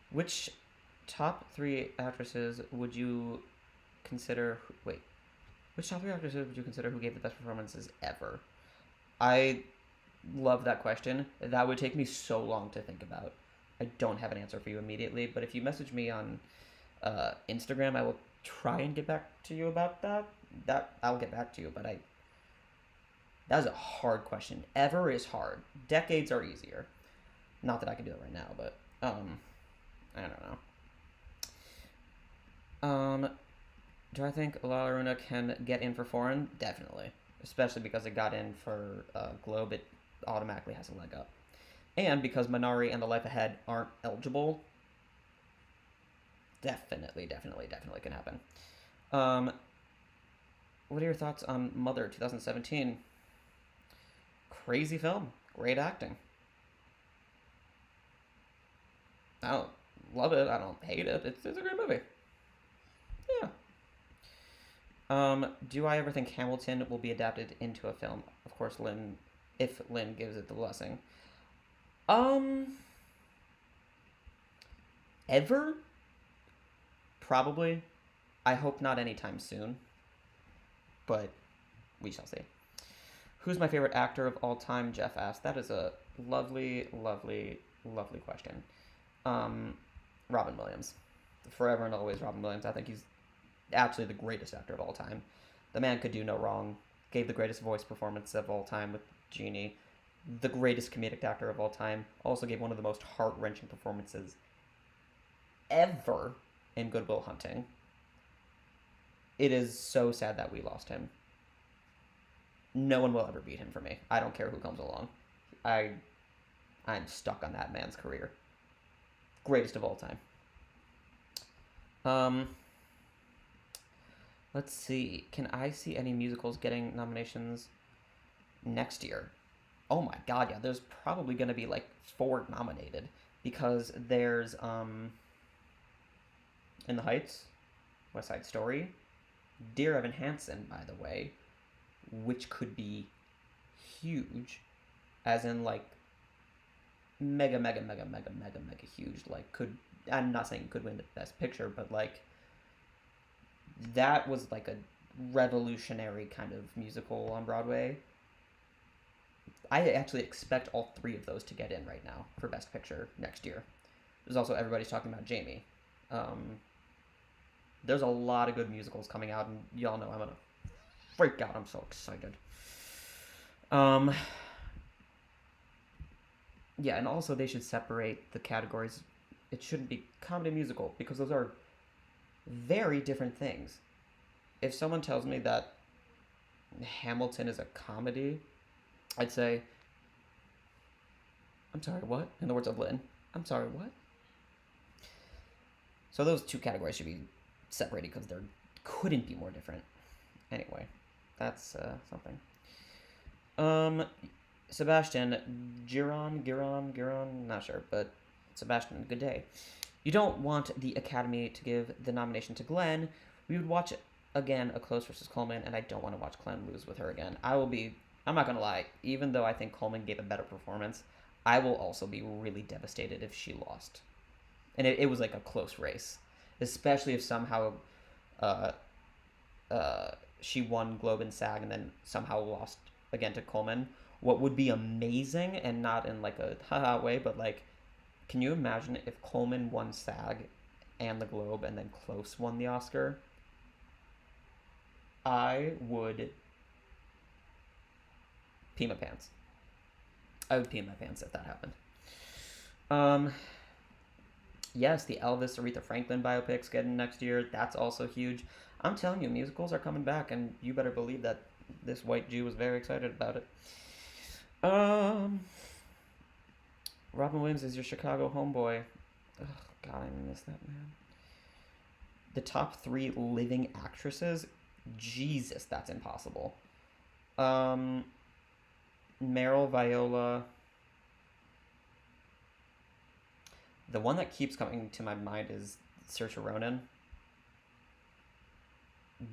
A: Which top 3 actresses would you consider... Wait. Which top 3 actresses would you consider who gave the best performances ever? I love that question. That would take me so long to think about. I don't have an answer for you immediately, but if you message me on Instagram, I will try and get back to you about that. I'll get back to you, but that is a hard question. Ever is hard. Decades are easier. Not that I can do it right now, but I don't know. Do I think La Luna can get in for foreign? Definitely, especially because it got in for Globe. It automatically has a leg up. And because Minari and The Life Ahead aren't eligible, definitely can happen. What are your thoughts on Mother 2017? Crazy film. Great acting. I don't love it. I don't hate it. It's a great movie. Yeah. Do I ever think Hamilton will be adapted into a film? Of course, if Lynn gives it the blessing. Ever? Probably. I hope not anytime soon. But we shall see. Who's my favorite actor of all time? Jeff asked. That is a lovely, lovely, lovely question. Robin Williams. Forever and always Robin Williams. I think he's absolutely the greatest actor of all time. The man could do no wrong. Gave the greatest voice performance of all time with Genie. The greatest comedic actor of all time. Also gave one of the most heart-wrenching performances ever in Good Will Hunting. It is so sad that we lost him. No one will ever beat him for me. I don't care who comes along. I'm stuck on that man's career. Greatest of all time. Let's see. Can I see any musicals getting nominations next year? Oh my god, yeah. There's probably gonna be like 4 nominated because there's In the Heights, West Side Story, Dear Evan Hansen, by the way, which could be huge, as in like mega, mega, mega, mega, mega, mega huge. Like, could I'm not saying could win the Best Picture, but like that was like a revolutionary kind of musical on Broadway. I actually expect all 3 of those to get in right now for Best Picture next year. There's also everybody's talking about Jamie. Um, there's a lot of good musicals coming out, and y'all know I'm gonna freak out. I'm so excited. Um, yeah, and also they should separate the categories. It shouldn't be comedy musical because those are very different things. If someone tells me that Hamilton is a comedy, I'd say, I'm sorry, what? In the words of Lynn, I'm sorry, what? So those 2 categories should be separated because there couldn't be more different. Anyway, that's something. Sebastian, Giron, not sure, but Sebastian, good day. You don't want the Academy to give the nomination to Glenn. We would watch again a Close versus Coleman, and I don't want to watch Glenn lose with her again. I'm not gonna lie, even though I think Coleman gave a better performance, I will also be really devastated if she lost. And it was like a close race, especially if somehow she won Globe and SAG and then somehow lost again to Coleman. What would be amazing, and not in like a haha way, but like, can you imagine if Coleman won SAG and the Globe and then Close won the Oscar? I would pee my pants. I would pee my pants if that happened. Yes, the Elvis Aretha Franklin biopics getting next year. That's also huge. I'm telling you, musicals are coming back, and you better believe that this white Jew was very excited about it. Robin Williams is your Chicago homeboy. Oh, God, I miss that man. The top 3 living actresses? Jesus, that's impossible. Meryl, Viola. The one that keeps coming to my mind is Saoirse Ronan.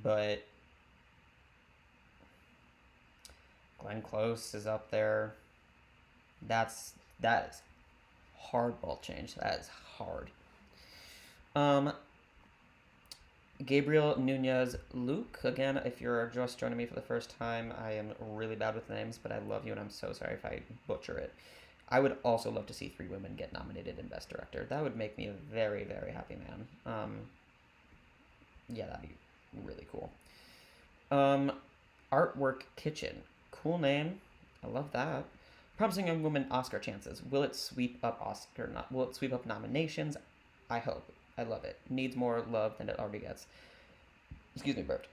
A: But Glenn Close is up there. That is hard ball change. That is hard. Gabriel Nunez Luke. Again, if you're just joining me for the first time, I am really bad with names, but I love you and I'm so sorry if I butcher it. I would also love to see 3 women get nominated in Best Director. That would make me a very, very happy man. Yeah, that'd be really cool. Artwork Kitchen. Cool name. I love that. Promising Young Woman Oscar chances. Will it sweep up will it sweep up nominations? I hope. I love it. Needs more love than it already gets. Excuse me, burped.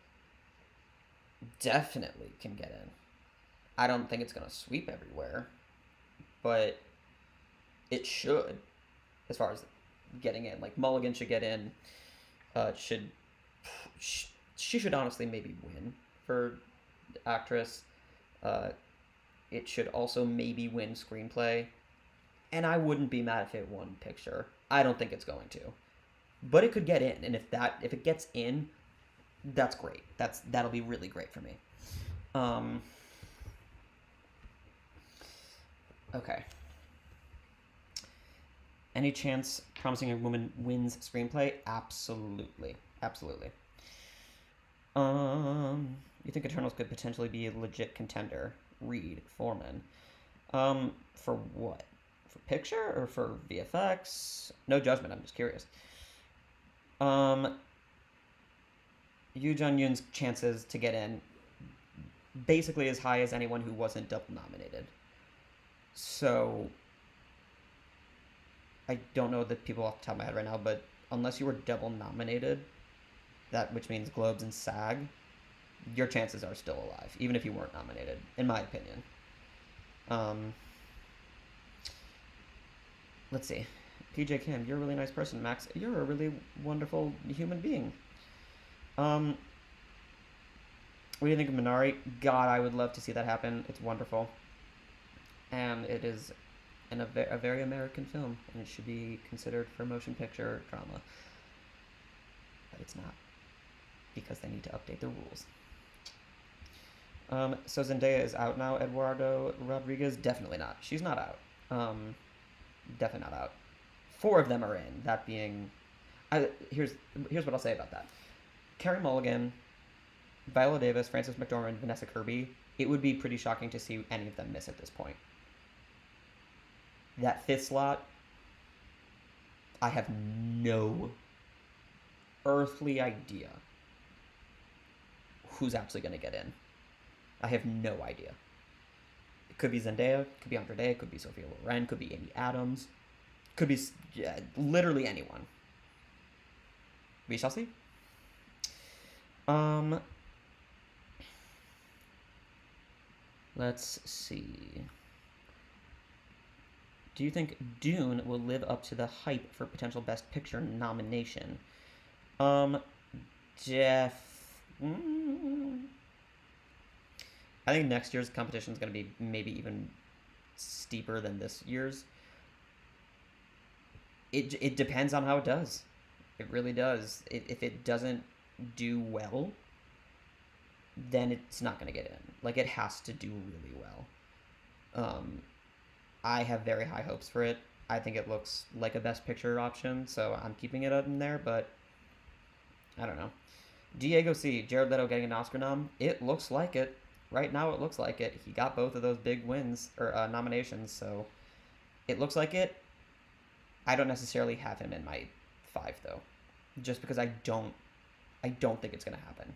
A: Definitely can get in. I don't think it's going to sweep everywhere, but it should, as far as getting in. Like, Mulligan should get in. She should honestly maybe win for actress. It should also maybe win screenplay. And I wouldn't be mad if it won picture. I don't think it's going to. But it could get in, and if it gets in, that's great. That'll be really great for me. Okay. Any chance Promising Young Woman wins screenplay? Absolutely. Absolutely. You think Eternals could potentially be a legit contender? Reed Foreman. For what? For picture or for VFX? No judgment, I'm just curious. Yoo Jung-yoon's chances to get in basically as high as anyone who wasn't double nominated. So I don't know the people off the top of my head right now, but unless you were double nominated, which means Globes and SAG, your chances are still alive, even if you weren't nominated, in my opinion. Let's see. PJ Kim, you're a really nice person. Max, you're a really wonderful human being. What do you think of Minari? God, I would love to see that happen. It's wonderful. And it is a very American film, and it should be considered for motion picture drama. But it's not, because they need to update the rules. So Zendaya is out now. Eduardo Rodriguez, definitely not. She's not out. Definitely not out. 4 of them are in. That being, here's what I'll say about that. Carey Mulligan, Viola Davis, Frances McDormand, Vanessa Kirby. It would be pretty shocking to see any of them miss at this point. That 5th slot, I have no earthly idea who's actually going to get in. I have no idea. It could be Zendaya, could be Andra Day, could be Sophia Loren, could be Amy Adams, could be literally anyone. We shall see. Let's see. Do you think Dune will live up to the hype for potential Best Picture nomination? Jeff. I think next year's competition is going to be maybe even steeper than this year's. It depends on how it does. It really does. If it doesn't do well, then it's not going to get in. Like, it has to do really well. I have very high hopes for it. I think it looks like a Best Picture option, so I'm keeping it up in there, but I don't know. Diego C., Jared Leto getting an Oscar nom? It looks like it. Right now it looks like it. He got both of those big wins, or nominations, so it looks like it. I don't necessarily have him in my 5, though, just because I don't think it's going to happen.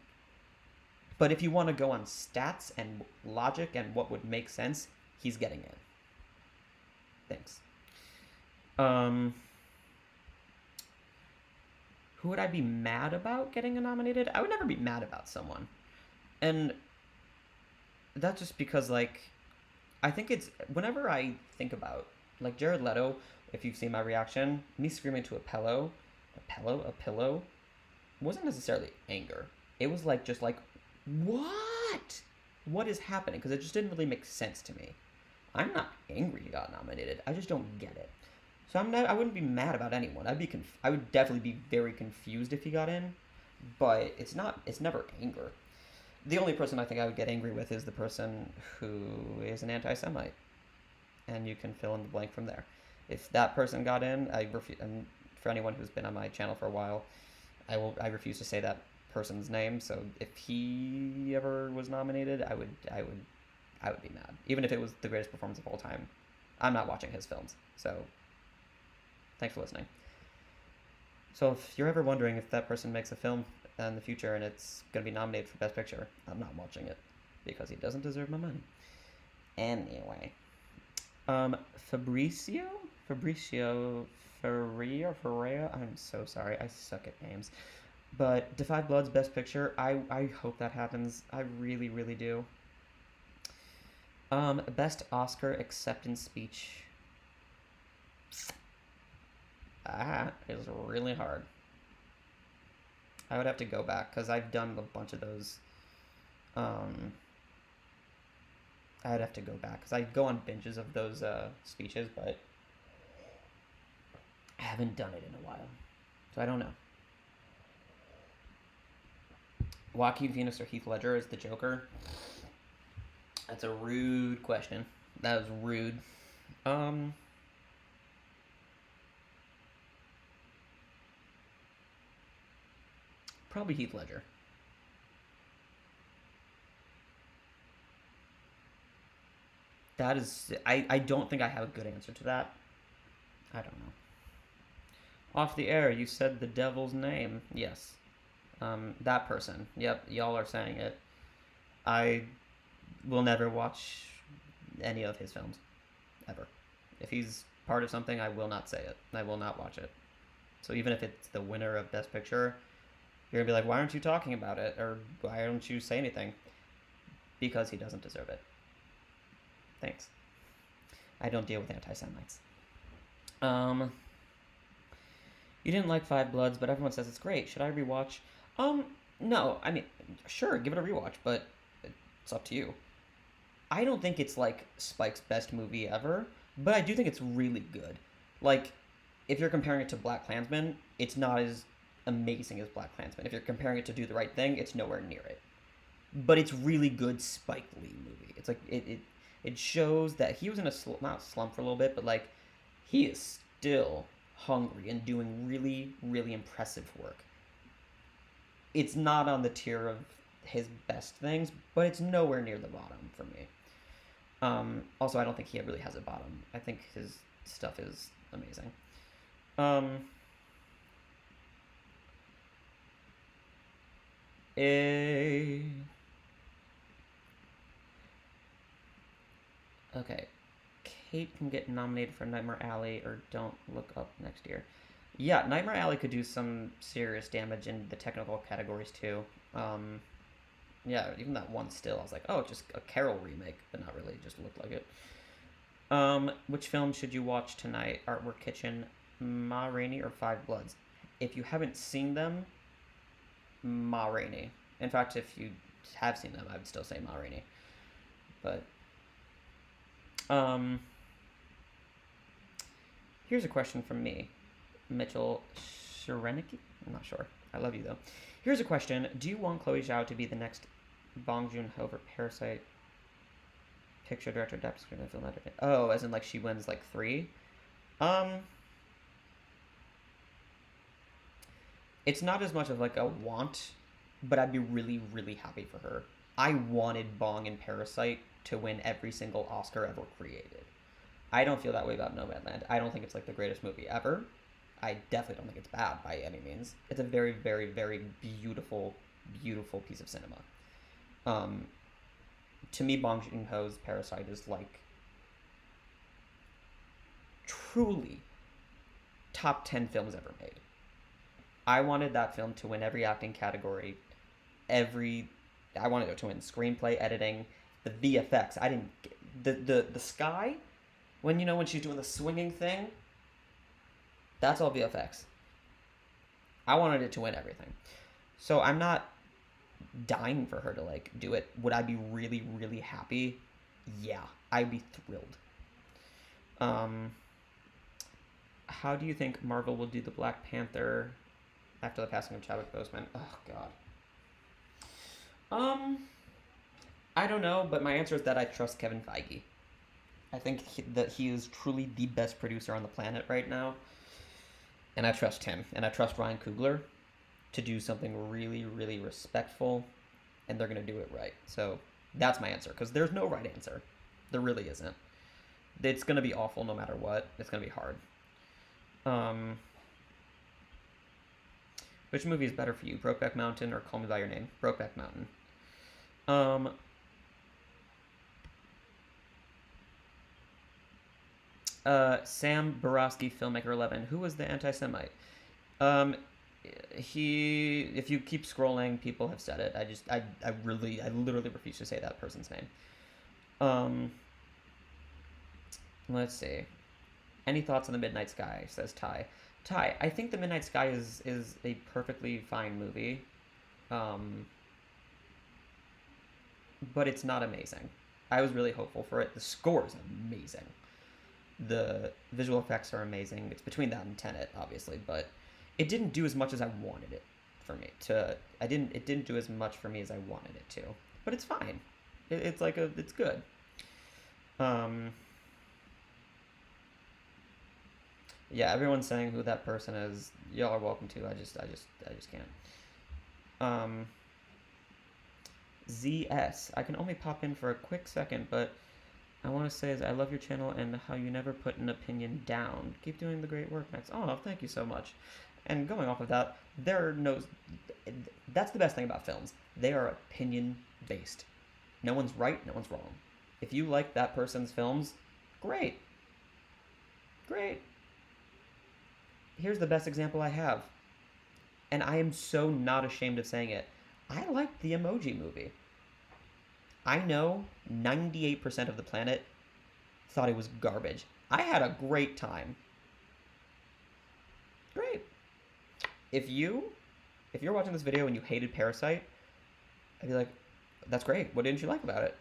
A: But if you want to go on stats and logic and what would make sense, he's getting in. Thanks. Who would I be mad about getting nominated? I would never be mad about someone. And that's just because, like, I think it's, whenever I think about, like, Jared Leto, if you've seen my reaction, me screaming to a pillow, wasn't necessarily anger. It was like, just like, what? What is happening? Because it just didn't really make sense to me. I'm not angry he got nominated. I just don't get it. So I wouldn't be mad about anyone. I would definitely be very confused if he got in, but it's never anger. The only person I think I would get angry with is the person who is an anti-Semite, and you can fill in the blank from there. If that person got in, and for anyone who's been on my channel for a while, I refuse to say that person's name. So if he ever was nominated, I would be mad, even if it was the greatest performance of all time. I'm not watching his films, so thanks for listening. So if you're ever wondering if that person makes a film in the future and it's going to be nominated for Best Picture, I'm not watching it, because he doesn't deserve my money. Anyway, Fabricio Ferreira, I'm so sorry, I suck at names. But Da 5 Bloods Best Picture, I hope that happens. I really, really do. Best Oscar acceptance speech. That is really hard. I would have to go back, because I've done a bunch of those. I'd have to go back, because I go on binges of those speeches, but I haven't done it in a while, so I don't know. Joaquin Phoenix or Heath Ledger as the Joker? That's a rude question. That was rude. Probably Heath Ledger. That is... I don't think I have a good answer to that. I don't know. Off the air, you said the devil's name. Yes. That person. Yep, y'all are saying it. I will never watch any of his films. Ever. If he's part of something, I will not say it. I will not watch it. So even if it's the winner of Best Picture, you're going to be like, why aren't you talking about it? Or why don't you say anything? Because he doesn't deserve it. Thanks. I don't deal with anti-Semites. You didn't like 5 Bloods, but everyone says it's great. Should I rewatch? No. I mean, sure, give it a rewatch, but It's up to you. I don't think it's like Spike's best movie ever, but I do think it's really good. Like, if you're comparing it to Black Klansman, it's not as amazing as Black Klansman. If you're comparing it to Do the Right Thing, it's nowhere near it. But it's really good Spike Lee movie. It's like it shows that he was in a not slump for a little bit, but like he is still hungry and doing really really impressive work. It's not on the tier of his best things, but it's nowhere near the bottom for me. Also, I don't think he really has a bottom. I think his stuff is amazing. Um, a Okay. Kate can get nominated for Nightmare Alley or Don't Look Up next year. Yeah, Nightmare Alley could do some serious damage in the technical categories too. Yeah, even that one still, I was like, oh, just a Carol remake, but not really, it just looked like it. Which film should you watch tonight? Artwork Kitchen, Ma Rainey, or Five Bloods? If you haven't seen them, Ma Rainey. In fact, if you have seen them, I would still say Ma Rainey. But here's a question from me, Mitchell Sherenicki. I'm not sure. I love you though. Here's a question: do you want Chloe Zhao to be the next Bong Joon-ho for Parasite? Picture director, adapted screenplay, film editor. Oh, as in like she wins like 3. It's not as much of like a want, but I'd be really really happy for her. I wanted Bong in Parasite to win every single Oscar ever created. I don't feel that way about Nomadland. I don't think it's like the greatest movie ever. I definitely don't think it's bad by any means. It's a very, very, very beautiful, beautiful piece of cinema. To me, Bong Joon-ho's Parasite is like truly top 10 films ever made. I wanted that film to win every acting category, I wanted it to win screenplay, editing, the VFX. I didn't the sky when she's doing the swinging thing. That's all VFX. I wanted it to win everything. So I'm not dying for her to like do it. Would I be really really happy? Yeah, I'd be thrilled. How do you think Marvel will do the Black Panther after the passing of Chadwick Boseman? Oh god. I don't know, but my answer is that I trust Kevin Feige. I think that he is truly the best producer on the planet right now. And I trust him. And I trust Ryan Coogler to do something really, really respectful. And they're going to do it right. So that's my answer. Because there's no right answer. There really isn't. It's going to be awful no matter what. It's going to be hard. Which movie is better for you? Brokeback Mountain or Call Me By Your Name? Brokeback Mountain. Sam Borowski, Filmmaker 11. Who was the anti-Semite? If you keep scrolling, people have said it. I literally refuse to say that person's name. Let's see. Any thoughts on The Midnight Sky? Says Ty. Ty, I think The Midnight Sky is a perfectly fine movie. But it's not amazing. I was really hopeful for it. The score is amazing. The visual effects are amazing. It's between that and Tenet, obviously, but it didn't do as much as I wanted it for me to. It didn't do as much for me as I wanted it to. But it's fine. It's good. Yeah, everyone's saying who that person is. Y'all are welcome to. I just can't. ZS. I can only pop in for a quick second, but I want to say is I love your channel and how you never put an opinion down. Keep doing the great work, Max. Oh, thank you so much. And going off of that, that's the best thing about films. They are opinion-based. No one's right, no one's wrong. If you like that person's films, great. Great. Here's the best example I have. And I am so not ashamed of saying it. I liked the Emoji Movie. I know 98% of the planet thought it was garbage. I had a great time. Great. If you're watching this video and you hated Parasite, I'd be like, That's great. What didn't you like about it?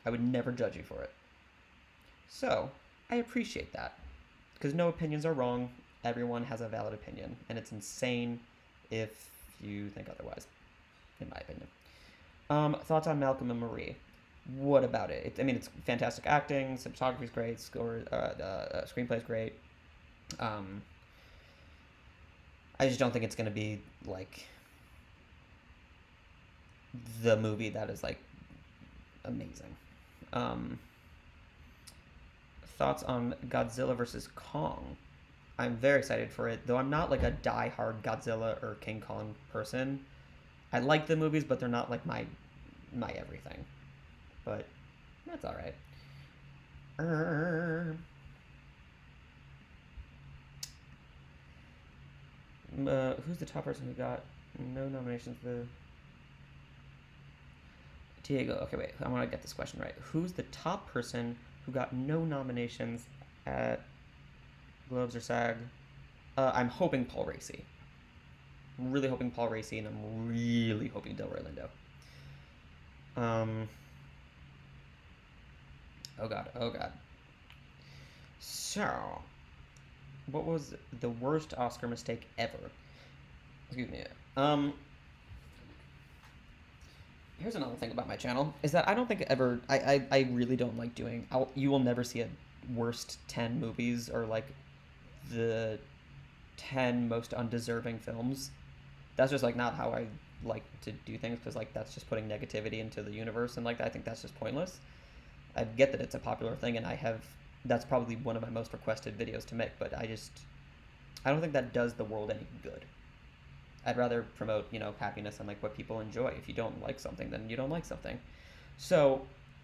A: I would never judge you for it. So, I appreciate that. Because no opinions are wrong. Everyone has a valid opinion. And it's insane if you think otherwise, in my opinion. Thoughts on Malcolm and Marie? What about it? I mean, it's fantastic acting, cinematography's great, screenplay's great. I just don't think it's going to be, like, the movie that is, like, amazing. Thoughts on Godzilla versus Kong? I'm very excited for it, though I'm not, like, a die-hard Godzilla or King Kong person. I like the movies, but they're not, like, my everything. But that's all right. Who's the top person who got no nominations? Diego. Okay, wait. I want to get this question right. Who's the top person who got no nominations at Globes or SAG? I'm hoping Paul Raci. I'm really hoping Paul Raci, and I'm really hoping Delroy Lindo. Oh god. So, what was the worst Oscar mistake ever? Excuse me. Here's another thing about my channel, is that I don't think ever, I really don't like doing, you will never see a worst 10 movies, or like the 10 most undeserving films. That's just like not how I like to do things, because like that's just putting negativity into the universe, and like I think that's just pointless. I get that it's a popular thing, and that's probably one of my most requested videos to make, but I don't think that does the world any good. I'd rather promote, happiness and like what people enjoy. If you don't like something, then you don't like something. So,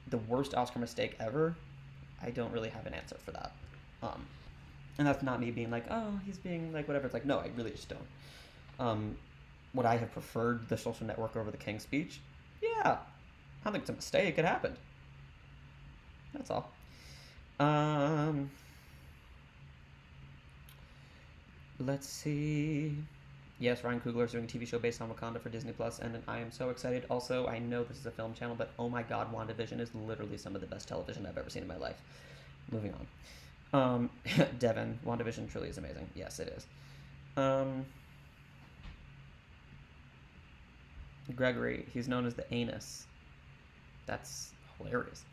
A: the worst Oscar mistake ever, I don't really have an answer for that. And that's not me being like, oh, he's being like whatever. It's like, no, I really just don't. Would I have preferred The Social Network over The King's Speech? Yeah. I don't think it's a mistake. It happened. That's all. Let's see. Yes, Ryan Coogler is doing a TV show based on Wakanda for Disney Plus, and I am so excited. Also, I know this is a film channel, but oh my god, WandaVision is literally some of the best television I've ever seen in my life. Moving on. Devin, WandaVision truly is amazing. Yes, it is. Gregory, he's known as the Anus. That's hilarious.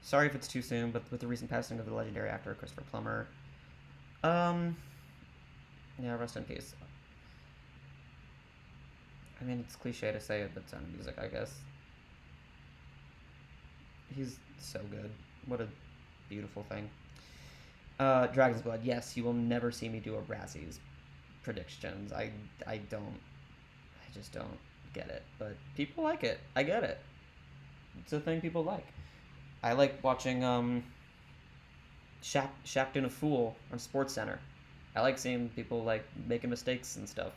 A: Sorry if it's too soon, but with the recent passing of the legendary actor Christopher Plummer, yeah, rest in peace. I mean, it's cliche to say it, but Sound of Music, I guess. He's so good. What a beautiful thing. Dragon's Blood, yes, you will never see me do a Razzies predictions. I just don't get it, but people like it. I get it. It's a thing people like. I like watching Shaq doing a fool on SportsCenter. I like seeing people like making mistakes and stuff.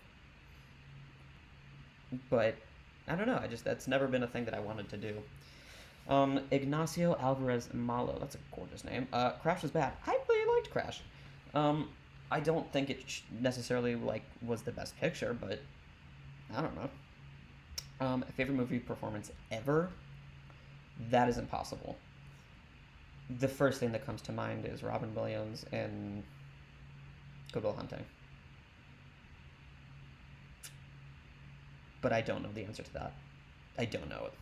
A: But I don't know. That's never been a thing that I wanted to do. Ignacio Alvarez Malo. That's a gorgeous name. Crash was bad. I really liked Crash. I don't think it necessarily like was the best picture, but I don't know. Favorite movie performance ever? That is impossible. The first thing that comes to mind is Robin Williams in Good Will Hunting. But I don't know the answer to that. I don't know it.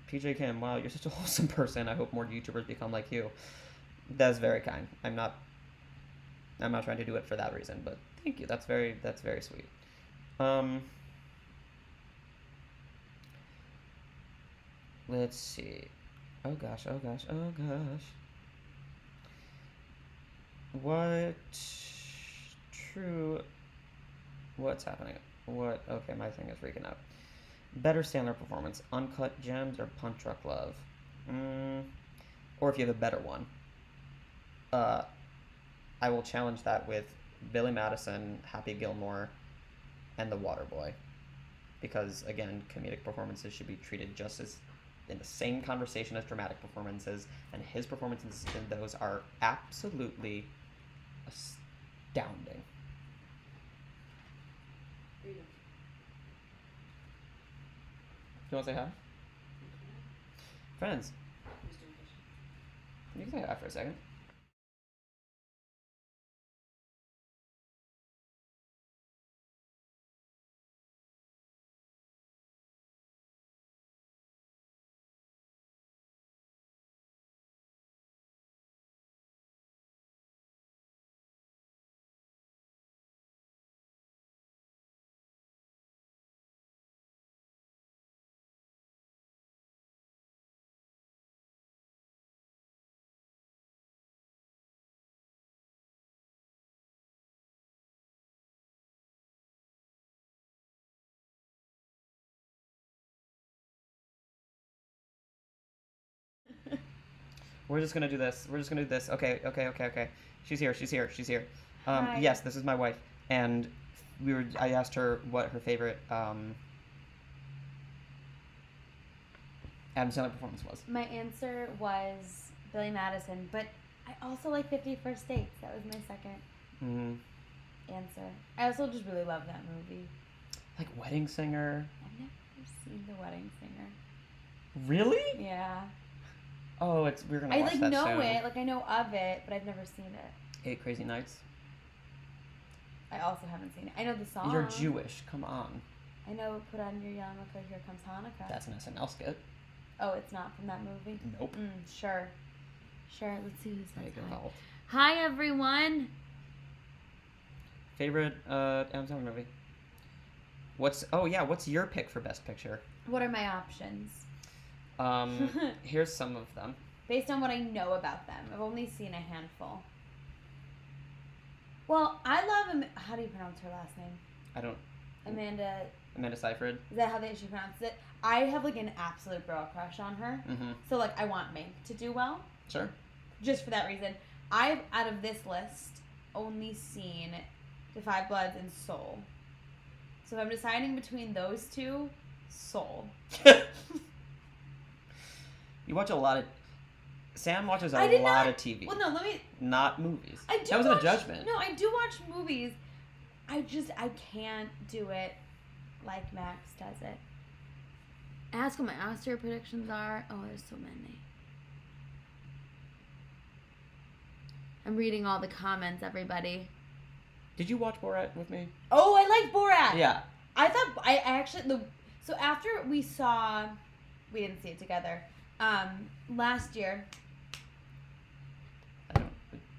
A: PJ Kim, wow, you're such a wholesome person. I hope more YouTubers become like you. That's very kind. I'm not trying to do it for that reason, but thank you. That's very sweet. Let's see. Oh gosh. What's happening? Okay, my thing is freaking out. Better Sandler performance, Uncut Gems or Punch Drunk Love? Or if you have a better one. I will challenge that with Billy Madison, Happy Gilmore, and The Waterboy. Because, again, comedic performances should be treated just as in the same conversation as dramatic performances, and his performances in those are absolutely astounding. You want to say hi? Friends. You can say hi for a second. We're just gonna do this. We're just gonna do this. Okay. She's here.
B: Hi.
A: Yes, this is my wife, and I asked her what her favorite Adam Sandler performance was.
B: My answer was Billy Madison, but I also like 50 First Dates. That was my second answer. I also just really love that movie.
A: Like Wedding Singer.
B: I've never seen The Wedding Singer.
A: Really?
B: Yeah.
A: Oh, we're gonna watch that soon.
B: I know it, like I know of it, but I've never seen it.
A: 8 Crazy Nights.
B: I also haven't seen it. I know the song.
A: You're Jewish. Come on.
B: I know Put On Your Yarmulke, Here Comes Hanukkah.
A: That's an SNL skit.
B: Oh, it's not from that movie?
A: Nope.
B: Sure. Let's see who's
A: Make it
B: that.
A: involved.
B: Hi, everyone.
A: Favorite Adam Sandler movie? What's your pick for Best Picture?
B: What are my options?
A: Here's some of them.
B: Based on what I know about them. I've only seen a handful. Well, I love how do you pronounce her last name?
A: I don't.
B: Amanda
A: Seyfried.
B: Is that how she pronounced it? I have like an absolute girl crush on her.
A: Mm-hmm.
B: So like I want Meg to do well.
A: Sure.
B: Just for that reason. I've, out of this list, only seen The Five Bloods and Soul. So if I'm deciding between those two, Soul.
A: You watch a lot of... Sam watches a lot of TV.
B: Well, no, let me...
A: Not movies.
B: That
A: wasn't a judgment.
B: No, I do watch movies. I can't do it like Max does it. Ask what my Oscar predictions are. Oh, there's so many. I'm reading all the comments, everybody.
A: Did you watch Borat with me?
B: Oh, I like Borat.
A: Yeah.
B: I thought I actually so after we didn't see it together. Last year.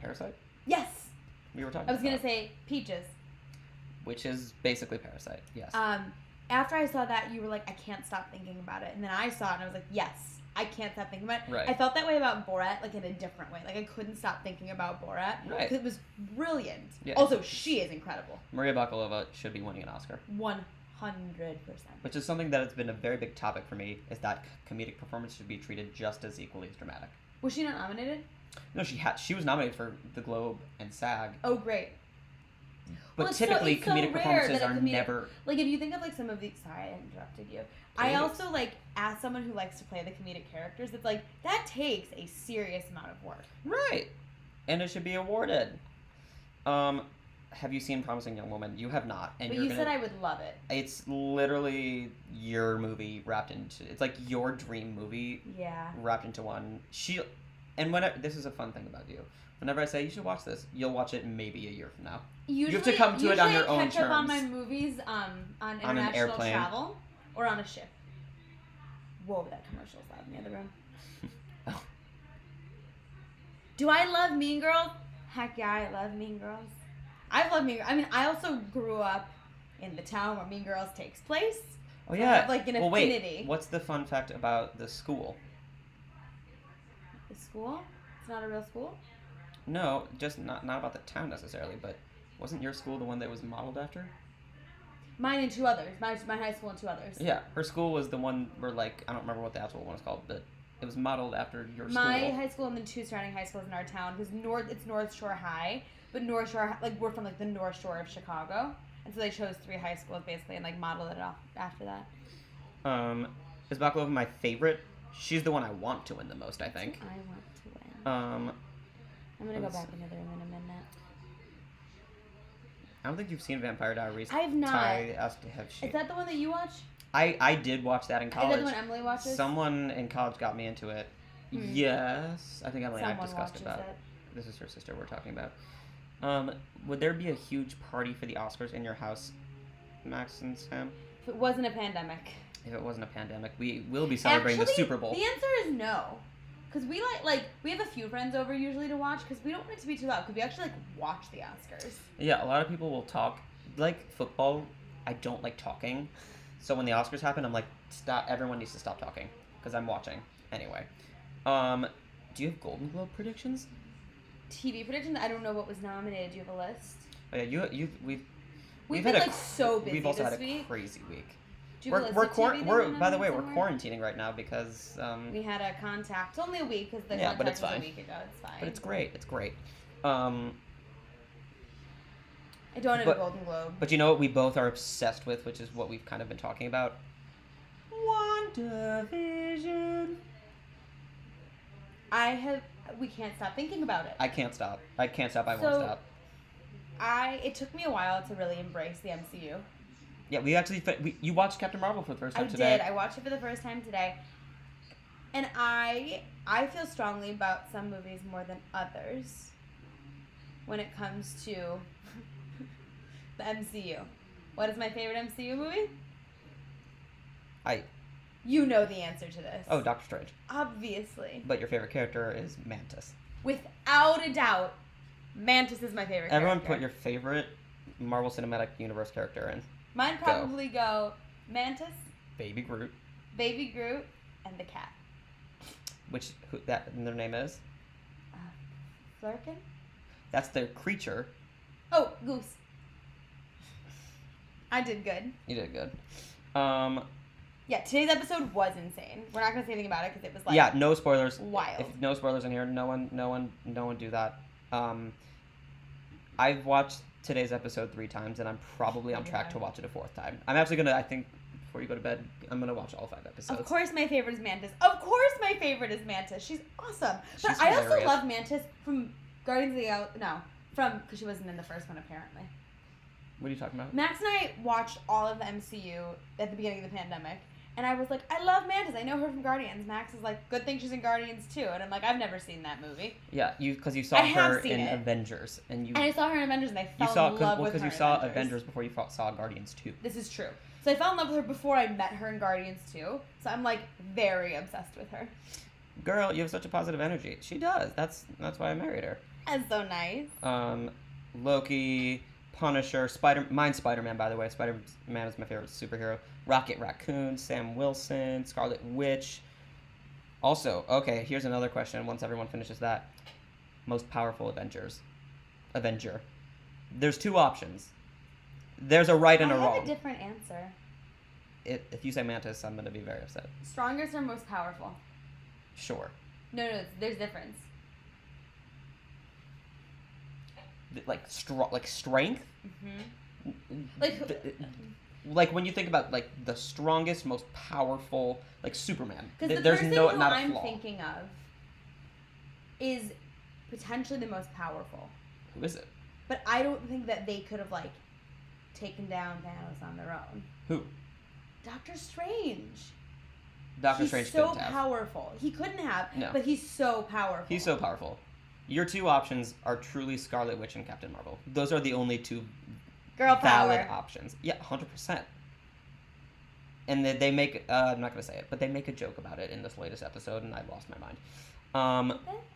A: Parasite?
B: Yes.
A: We were talking.
B: I was gonna say Peaches.
A: Which is basically Parasite. Yes.
B: After I saw that, you were like, I can't stop thinking about it, and then I saw it, and I was like, yes, I can't stop thinking about it.
A: Right.
B: I felt that way about Borat, like in a different way. Like I couldn't stop thinking about Borat.
A: Right.
B: Because it was brilliant.
A: Yeah.
B: Also, she is incredible.
A: Maria Bakalova should be winning an Oscar.
B: 100%.
A: Which is something that has been a very big topic for me, is that comedic performance should be treated just as equally as dramatic.
B: Was she not nominated?
A: No, she was nominated for the Globe and SAG.
B: Oh, great.
A: But typically, comedic performances are never...
B: Like, if you think of, like, some of the... Sorry, I interrupted you. I also, like, as someone who likes to play the comedic characters, it's like, that takes a serious amount of work.
A: Right. And it should be awarded. Have you seen Promising Young Woman? You have not. And
B: but you said I would love it.
A: It's literally your movie wrapped into... It's like your dream movie wrapped into one. This is a fun thing about you. Whenever I say you should watch this, you'll watch it maybe a year from now. You have to come to it on your own terms.
B: Usually I catch up on my movies on international travel or on a ship. Whoa, that commercial's loud in the other room.
A: Oh.
B: Do I love Mean Girls? Heck yeah, I love Mean Girls. I've loved Mean Girls. I mean, I also grew up in the town where Mean Girls takes place.
A: Oh, yeah.
B: I have, like, an affinity.
A: Wait, what's the fun fact about the school?
B: The school? It's not a real school?
A: No, just not about the town necessarily, but wasn't your school the one that was modeled after?
B: Mine and 2 others. My high school and 2 others.
A: Yeah, her school was the one where, like, I don't remember what the actual one was called, but it was modeled after your school.
B: My high school and then 2 surrounding high schools in our town, because it's North Shore High, but North Shore, like, we're from, like, the North Shore of Chicago, and so they chose 3 high schools, basically, and, like, modeled it off after that.
A: Is Bakalova my favorite? She's the one I want to win the most, I think.
B: I want to win. I'm gonna go back into the room in a minute.
A: I don't think you've seen Vampire Diaries.
B: I have not.
A: Ty asked to have she.
B: Is that the one that you watch?
A: I did watch that in college.
B: Is that the one Emily watches?
A: Someone in college got me into it. Yes. I think Emily and I discussed about it. This is her sister we're talking about. Would there be a huge party for the Oscars in your house, Max and Sam?
B: If it wasn't a pandemic.
A: If it wasn't a pandemic, we will be celebrating the Super Bowl.
B: The answer is no. Because we we have a few friends over usually to watch because we don't want it to be too loud because we actually watch the Oscars.
A: Yeah, a lot of people will talk. Like football, I don't like talking. So when the Oscars happen, I'm like, stop. Everyone needs to stop talking because I'm watching. Anyway. Do you have Golden Globe predictions?
B: TV predictions? I don't know what was nominated. Do you have a list?
A: Oh yeah, we've
B: been
A: had
B: so busy.
A: We've also
B: this
A: had a
B: week.
A: Crazy week.
B: We're
A: By the way, we're quarantining right now because
B: we had a contact. It's only a week because the
A: but
B: contact
A: it's
B: was
A: fine.
B: a week ago. It's fine.
A: But it's great. It's great.
B: I don't have a Golden Globe.
A: But you know what we both are obsessed with, which is what we've kind of been talking about. WandaVision.
B: We can't stop thinking about it.
A: I can't stop. I won't stop.
B: It took me a while to really embrace the MCU.
A: Yeah, you watched Captain Marvel for the first time today.
B: I did. I watched it for the first time today. And I feel strongly about some movies more than others when it comes to the MCU. What is my favorite MCU movie? You know the answer to this.
A: Oh, Doctor Strange.
B: Obviously.
A: But your favorite character is Mantis.
B: Without a doubt, Mantis is my favorite
A: Everyone
B: character.
A: put your favorite Marvel Cinematic Universe character in.
B: Mine probably go Mantis,
A: Baby Groot,
B: and the cat.
A: Their name is?
B: Flurkin?
A: That's their creature.
B: Oh, Goose. I did good.
A: You did good.
B: Yeah, today's episode was insane. We're not gonna say anything about it because it was
A: yeah, no spoilers.
B: Wild.
A: If no spoilers in here, no one do that. I've watched today's episode 3 times, and I'm probably on track to watch it a 4th time. I'm actually gonna. I think before you go to bed, I'm gonna watch all 5 episodes.
B: Of course, my favorite is Mantis. Of course, my favorite is Mantis. She's awesome. But I also love Mantis from Guardians of the Galaxy. No, because she wasn't in the first one apparently.
A: What are you talking about?
B: Max and I watched all of the MCU at the beginning of the pandemic. And I was like, I love Mantis. I know her from Guardians. Max is like, good thing she's in Guardians too. And I'm like, I've never seen that movie.
A: Yeah, because you saw her in Avengers, and
B: I saw her in Avengers, and I fell in love with her.
A: Because you saw Avengers before you saw Guardians 2.
B: This is true. So I fell in love with her before I met her in Guardians 2. So I'm like very obsessed with her.
A: Girl, you have such a positive energy. She does. That's why I married her.
B: That's so nice.
A: Loki, Punisher, mine's Spider-Man, by the way. Spider-Man is my favorite superhero. Rocket Raccoon, Sam Wilson, Scarlet Witch. Also, okay, here's another question once everyone finishes that. Most powerful Avenger. There's 2 options. There's a right and a wrong.
B: I have a different answer.
A: If you say Mantis, I'm going to be very upset.
B: Strongest or most powerful?
A: Sure.
B: No, there's difference.
A: Like strength?
B: Mm-hmm.
A: Like when you think about like the strongest, most powerful, like Superman.
B: Because
A: There's
B: person
A: not
B: who
A: a flaw.
B: I'm thinking of is potentially the most powerful.
A: Who is it?
B: But I don't think that they could have taken down Thanos on their own.
A: Who?
B: Doctor Strange.
A: Strange
B: He's so
A: couldn't have.
B: Powerful. He couldn't have.
A: No.
B: But he's so powerful.
A: He's so powerful. Your 2 options are truly Scarlet Witch and Captain Marvel. Those are the only 2
B: girl
A: valid
B: power
A: options. Yeah, 100%. And they make I'm not gonna say it, but they make a joke about it in this latest episode, and I lost my mind.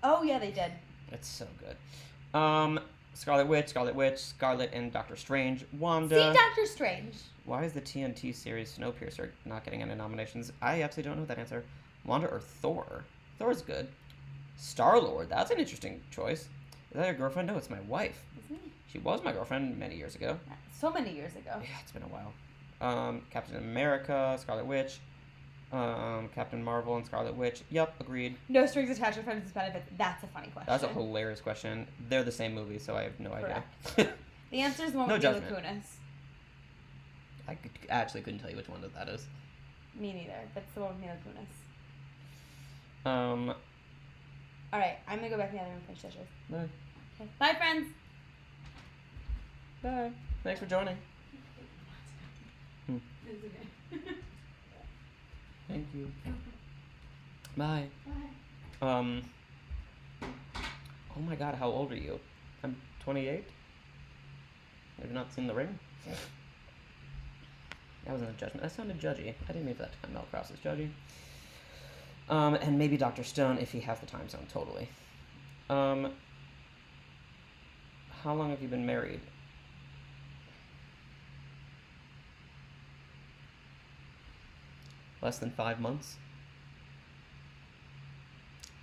B: Oh yeah, they did.
A: It's so good. Scarlet Witch, and Doctor Strange, Wanda.
B: See Doctor Strange.
A: Why is the TNT series Snowpiercer not getting any nominations? I absolutely don't know that answer. Wanda or Thor? Thor's good. Star-Lord, that's an interesting choice. Is that your girlfriend? No, it's my wife.
B: It's me.
A: She was my girlfriend many years ago.
B: So many years ago.
A: Yeah, it's been a while. Captain America, Scarlet Witch, Captain Marvel and Scarlet Witch. Yep, agreed.
B: No strings attached or friends with benefits. That's a funny question.
A: That's a hilarious question. They're the same movie, so I have no idea.
B: The answer is the one
A: No
B: with Mila
A: judgment.
B: Kunis.
A: I actually couldn't tell you which one that is.
B: Me neither. That's the one with Mila Kunis. All right, I'm gonna go back in the other room and finish dishes.
A: Bye.
B: Okay. Bye, friends.
A: Bye. Thanks for joining.
B: It's okay.
A: Thank you. Bye.
B: Bye.
A: Oh my god, how old are you? I'm 28. Have you not seen The Ring? That wasn't a judgment. That sounded judgy. I didn't mean for that to come across as judgy. And maybe Dr. Stone if he has the time zone, totally. How long have you been married? Less than 5 months?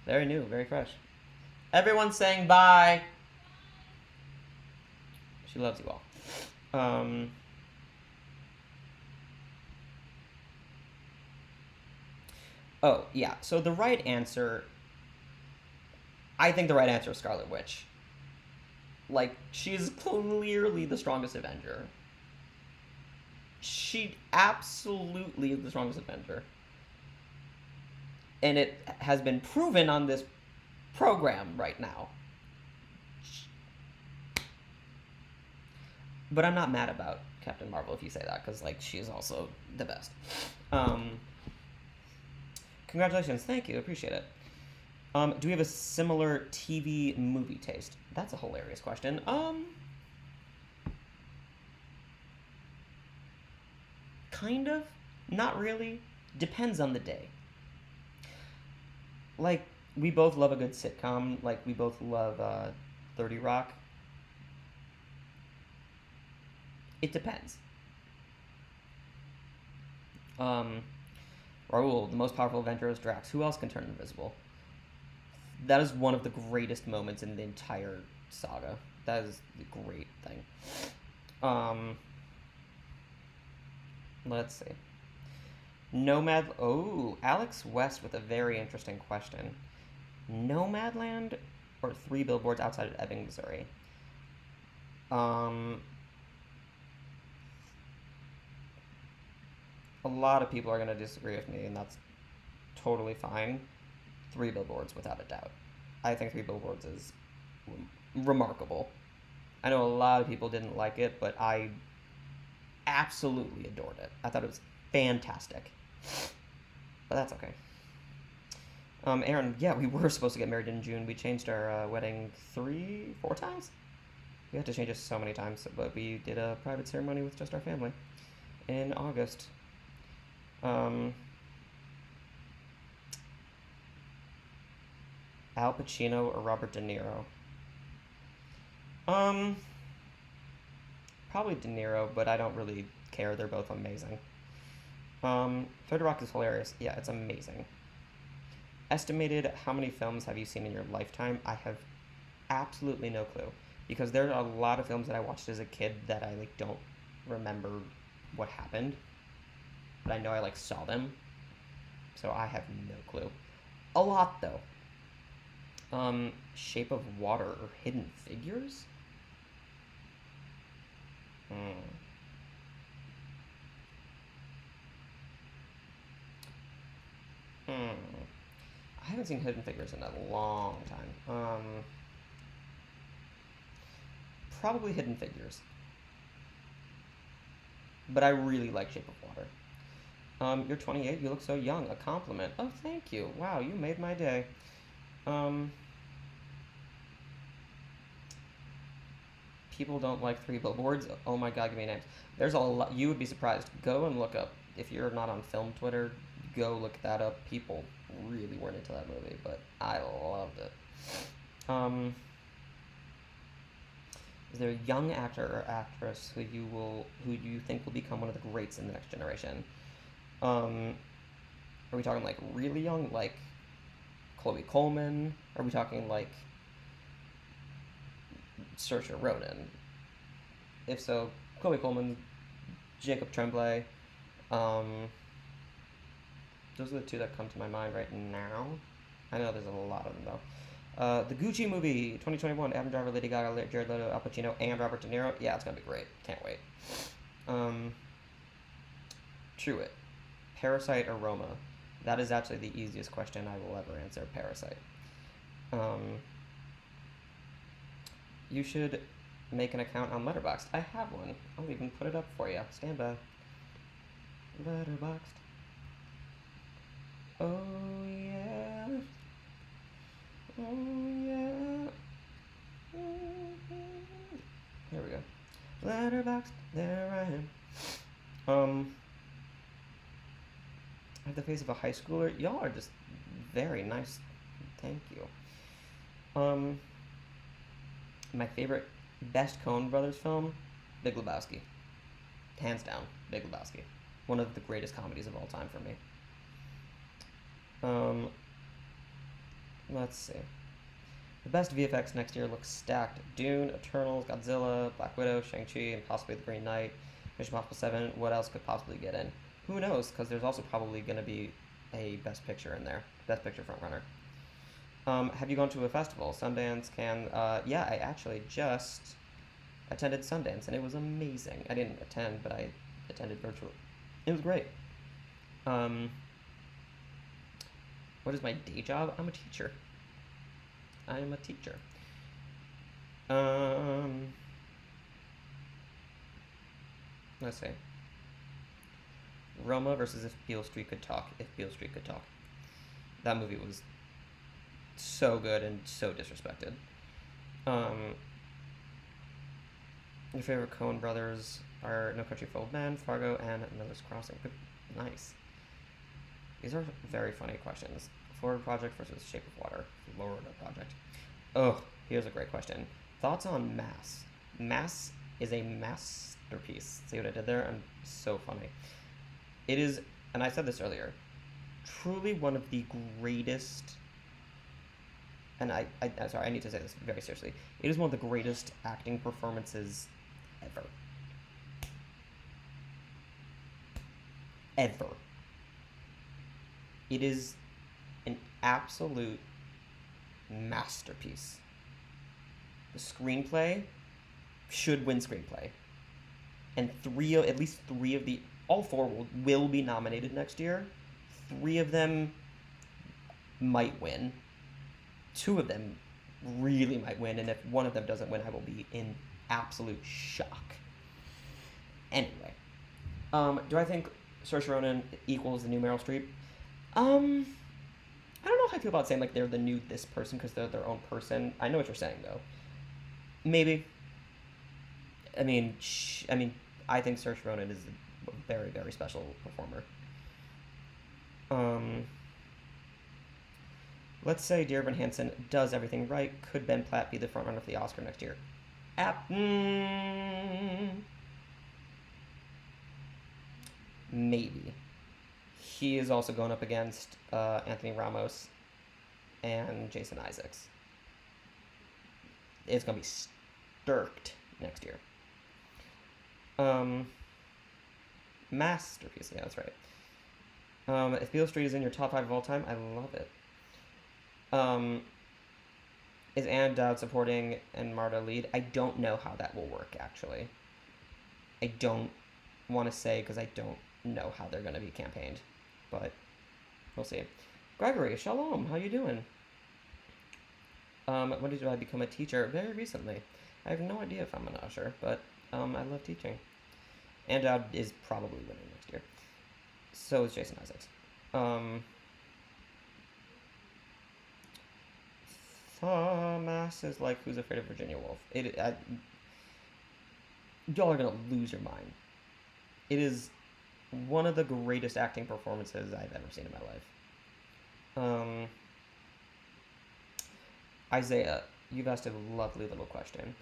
A: Very new, very fresh. Everyone's saying bye! She loves you all. Oh, yeah. So the right answer... I think the right answer is Scarlet Witch. Like, she's clearly the strongest Avenger. She absolutely is the strongest Avenger. And it has been proven on this program right now. But I'm not mad about Captain Marvel if you say that, because, like, she's also the best. Congratulations. Thank you. Appreciate it. Do we have a similar TV movie taste? That's a hilarious question. Kind of. Not really. Depends on the day. Like, we both love a good sitcom. Like, we both love 30 Rock. It depends. Raoul, the most powerful Avenger is Drax. Who else can turn invisible? That is one of the greatest moments in the entire saga. That is a great thing. Let's see. Alex West with a very interesting question. Nomadland or 3 Billboards Outside of Ebbing, Missouri? A lot of people are going to disagree with me, and that's totally fine. 3 Billboards, without a doubt. I think 3 Billboards is remarkable. I know a lot of people didn't like it, but I absolutely adored it. I thought it was fantastic. But that's okay. Aaron, yeah, we were supposed to get married in June. We changed our wedding 4 times? We had to change it so many times, but we did a private ceremony with just our family in August. Al Pacino or Robert De Niro? Probably De Niro, but I don't really care. They're both amazing. 30 Rock is hilarious. Yeah, it's amazing. Estimated how many films have you seen in your lifetime? I have absolutely no clue. Because there are a lot of films that I watched as a kid that I don't remember what happened. But I know I saw them. So I have no clue. A lot though. Shape of Water or Hidden Figures? I haven't seen Hidden Figures in a long time. Probably Hidden Figures. But I really like Shape of Water. You're 28. You look so young. A compliment. Oh, thank you. Wow, you made my day. People don't like 3 Billboards. Oh my god, give me names. There's a lot. You would be surprised. Go and look up. If you're not on film Twitter, go look that up. People really weren't into that movie, but I loved it. Is there a young actor or actress who you think will become one of the greats in the next generation? Are we talking really young, like Chloe Coleman? Are we talking Saoirse Ronan? If so, Chloe Coleman, Jacob Tremblay. Those are the 2 that come to my mind right now. I know there's a lot of them though. The Gucci movie 2021. Adam Driver, Lady Gaga, Jared Leto, Al Pacino, and Robert De Niro. Yeah, it's gonna be great. Can't wait. Truett. Parasite or Roma? That is actually the easiest question I will ever answer. Parasite. You should make an account on Letterboxd. I have one. I'll even put it up for you. Stand by. Letterboxd. Oh yeah. Oh yeah. Here we go. Letterboxd. There I am. I have the face of a high schooler. Y'all are just very nice. Thank you. My favorite, best Coen Brothers film, Big Lebowski. Hands down, Big Lebowski. One of the greatest comedies of all time for me. Let's see. The best VFX next year looks stacked. Dune, Eternals, Godzilla, Black Widow, Shang-Chi, and possibly The Green Knight. Mission Impossible 7. What else could possibly get in? Who knows? Because there's also probably going to be a Best Picture in there. Best Picture frontrunner. Have you gone to a festival? Sundance, Cannes? Yeah, I actually just attended Sundance, and it was amazing. I didn't attend, but I attended virtually. It was great. What is my day job? I'm a teacher. I am a teacher. Let's see. Roma versus If Beale Street Could Talk. If Beale Street Could Talk. That movie was so good and so disrespected. Your favorite Coen brothers are No Country for Old Men, Fargo, and Miller's Crossing. Good. Nice. These are very funny questions. Florida Project versus Shape of Water. Florida Project. Oh, here's a great question. Thoughts on Mass? Mass is a masterpiece. See what I did there? I'm so funny. It is, and I said this earlier, truly one of the greatest, and I'm sorry, I need to say this very seriously. It is one of the greatest acting performances ever. Ever. It is an absolute masterpiece. The screenplay should win screenplay. And at least three of the, all four will be nominated next year. 3 of them might win. 2 of them really might win, and if one of them doesn't win, I will be in absolute shock. Anyway, do I think Saoirse Ronan equals the new Meryl Streep? I don't know how I feel about saying like they're the new this person because they're their own person. I know what you're saying though. Maybe. I mean, I think Saoirse Ronan is a very, very special performer. Let's say Dear Evan Hansen does everything right. Could Ben Platt be the frontrunner for the Oscar next year? Maybe. He is also going up against Anthony Ramos and Jason Isaacs. It's going to be stirked next year. Masterpiece. Yeah, that's right. If Beale Street is in your top 5 of all time, I love it. Is Ann Dowd supporting and Marta lead? I don't know how that will work, actually. I don't want to say because I don't know how they're going to be campaigned. But we'll see. Gregory, shalom. How you doing? When did I become a teacher? Very recently. I have no idea if I'm an usher, but I love teaching. Ann Dowd is probably winning next year. So is Jason Isaacs. Thomas is like Who's Afraid of Virginia Woolf. Y'all are gonna lose your mind. It is one of the greatest acting performances I've ever seen in my life. Isaiah, you've asked a lovely little question.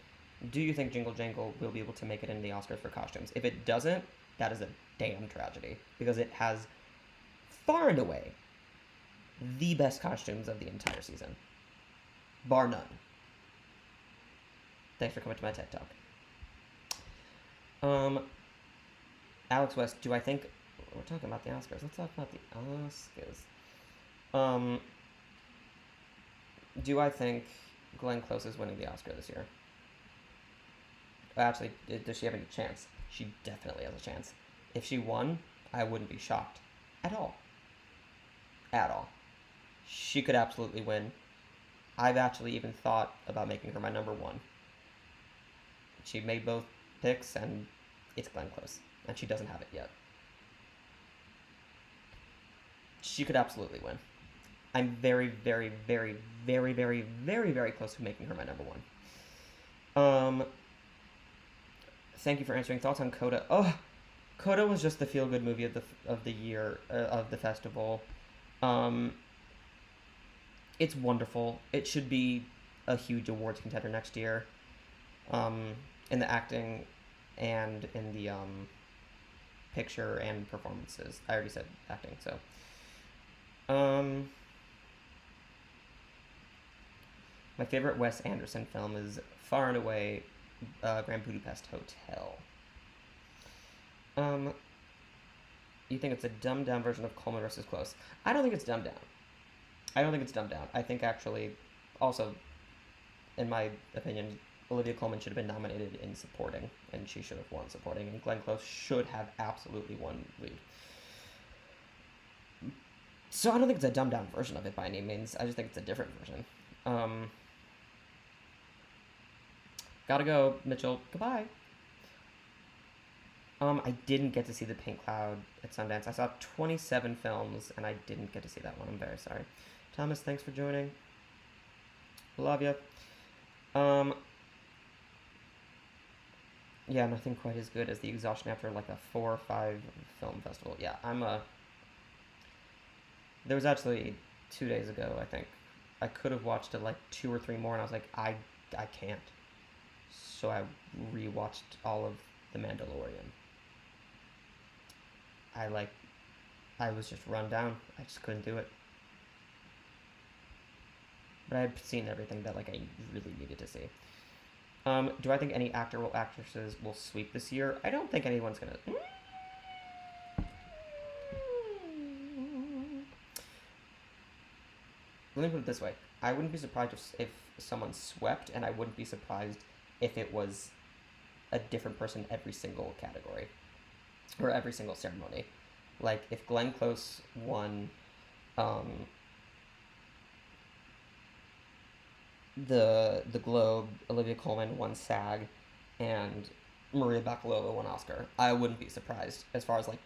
A: Do you think Jingle Jangle will be able to make it into the Oscars for costumes? If it doesn't, that is a damn tragedy because it has far and away the best costumes of the entire season. Bar none. Thanks for coming to my TED Talk. Alex West, do I think... We're talking about the Oscars. Let's talk about the Oscars. Do I think Glenn Close is winning the Oscar this year? Actually, does she have any chance? She definitely has a chance. If she won, I wouldn't be shocked. At all. At all. She could absolutely win. I've actually even thought about making her my number 1. She made both picks, and it's Glenn Close, and she doesn't have it yet. She could absolutely win. I'm very, very, very, very, very, very, very close to making her my number one. Thank you for answering. Thoughts on Coda? Oh, Coda was just the feel-good movie of the year of the festival. It's wonderful. It should be a huge awards contender next year. In the acting and in the picture and performances. I already said acting, so. My favorite Wes Anderson film is far and away Grand Budapest Hotel. You think it's a dumbed down version of Coleman versus Close? I don't think it's dumbed down. I think actually, also, in my opinion, Olivia Colman should have been nominated in supporting, and she should have won supporting, and Glenn Close should have absolutely won lead. So I don't think it's a dumbed down version of it by any means. I just think it's a different version. Gotta go, Mitchell. Goodbye. I didn't get to see The Pink Cloud at Sundance. I saw 27 films, and I didn't get to see that one. I'm very sorry. Thomas, thanks for joining. Love ya. Yeah, nothing quite as good as the exhaustion after like a 4 or 5 film festival. Yeah, there was actually 2 days ago, I think. I could have watched it like 2 or 3 more, and I was like, I can't. So I rewatched all of The Mandalorian. I was just run down. I just couldn't do it. But I've seen everything that like I really needed to see. Do I think any actor or actresses will sweep this year? I don't think anyone's gonna. Let me put it this way. I wouldn't be surprised if someone swept, and I wouldn't be surprised if it was a different person every single category. Or every single ceremony. Like, if Glenn Close won the Globe, Olivia Colman won SAG, and Maria Bakalova won Oscar, I wouldn't be surprised as far as, like,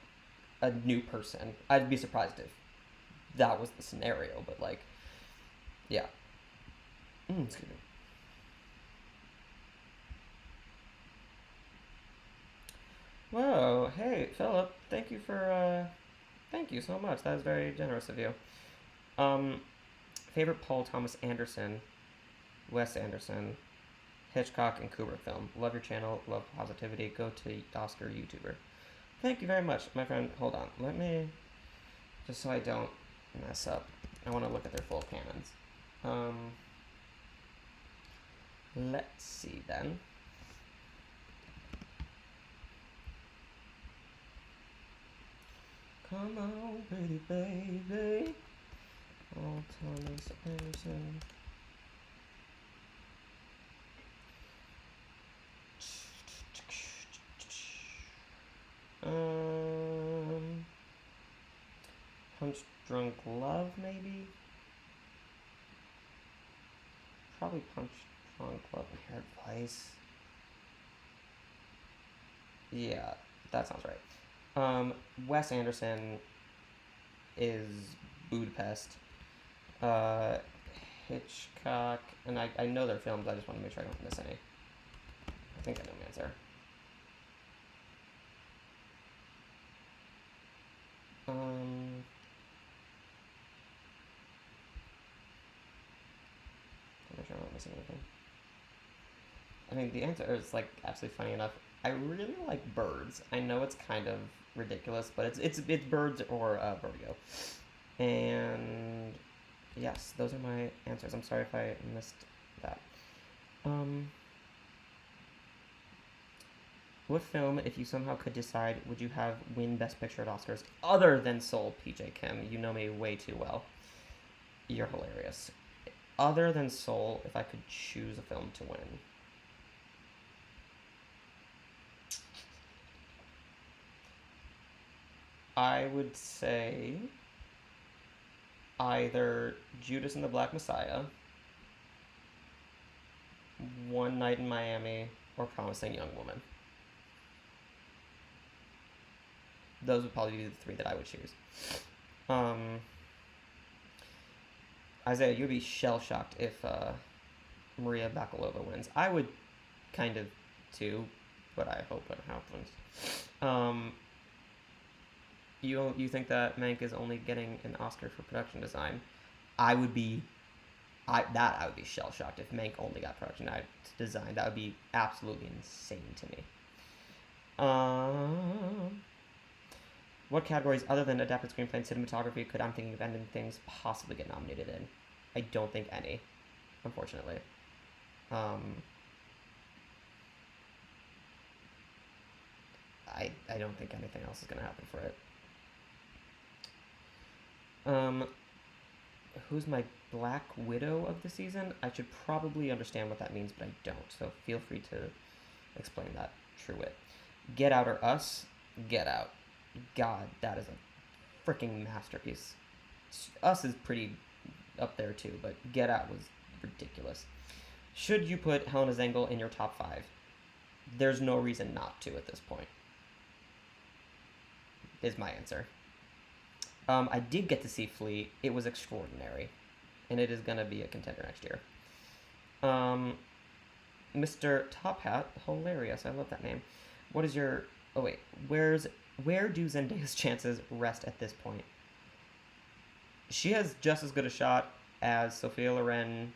A: a new person. I'd be surprised if that was the scenario, but, like, yeah. Excuse me. Whoa, hey, Philip, thank you so much. That was very generous of you. Favorite Paul Thomas Anderson, Wes Anderson, Hitchcock, and Kubrick film. Love your channel, love positivity. Go to Oscar YouTuber. Thank you very much, my friend. Hold on, let me, just so I don't mess up, I want to look at their full canons. Let's see then. Come on, pretty baby. Paul Thomas Anderson. Punch Drunk Love, maybe? Probably Punch Drunk Love and Hair Advice. Yeah, that sounds right. Wes Anderson is Budapest. Hitchcock, and I know their films, I just want to make sure I don't miss any. I think I know the answer. Make sure I'm not missing anything. I mean, the answer is, like, absolutely funny enough. I really like Birds. I know it's kind of ridiculous, but it's Birds or Vertigo. And yes, those are my answers. I'm sorry if I missed that. What film, if you somehow could decide, would you have win Best Picture at Oscars other than Soul, PJ Kim? You know me way too well. You're hilarious. Other than Soul, if I could choose a film to win. I would say either Judas and the Black Messiah, One Night in Miami, or Promising Young Woman. Those would probably be the three that I would choose. Isaiah, you'd be shell-shocked if Maria Bakalova wins. I would kind of too, but I hope it happens. You think that Mank is only getting an Oscar for production design? I would be shell-shocked if Mank only got production design. That would be absolutely insane to me. What categories other than adapted screenplay and cinematography could I'm Thinking of Ending Things possibly get nominated in? I don't think any, unfortunately. I don't think anything else is going to happen for it. Who's my Black Widow of the season? I should probably understand what that means, but I don't. So feel free to explain that, True Wit. Get Out or Us? Get Out. God, that is a freaking masterpiece. Us is pretty up there too, but Get Out was ridiculous. Should you put Helena Zengel in your top 5? There's no reason not to at this point, is my answer. I did get to see Flea. It was extraordinary, and it is going to be a contender next year. Mr. Top Hat, hilarious. I love that name. What is your... Oh, wait. Where do Zendaya's chances rest at this point? She has just as good a shot as Sophia Loren,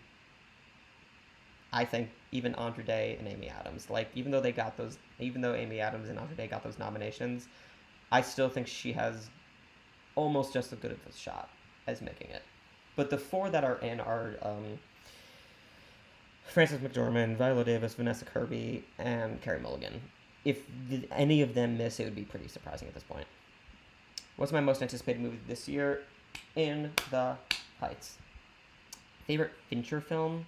A: I think, even Andra Day and Amy Adams. Like, even though Amy Adams and Andra Day got those nominations, I still think she has almost just as good of a shot as making it. But the 4 that are in are Frances McDormand, Viola Davis, Vanessa Kirby, and Carey Mulligan. If any of them miss, it would be pretty surprising at this point. What's my most anticipated movie this year? In the Heights. Favorite Fincher film?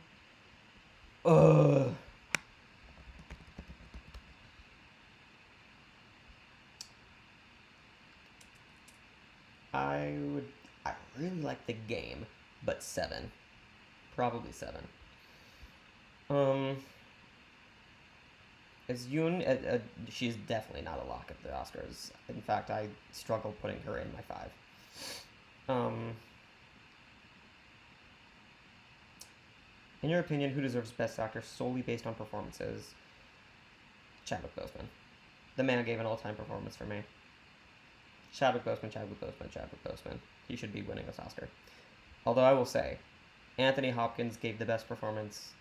A: I really like The Game, but 7. Probably 7. As Yoon, she's definitely not a lock at the Oscars. In fact, I struggle putting her in my 5. In your opinion, who deserves Best Actor solely based on performances? Chadwick Boseman. The man gave an all-time performance for me. Chadwick Boseman. He should be winning this Oscar. Although I will say, Anthony Hopkins gave the best performance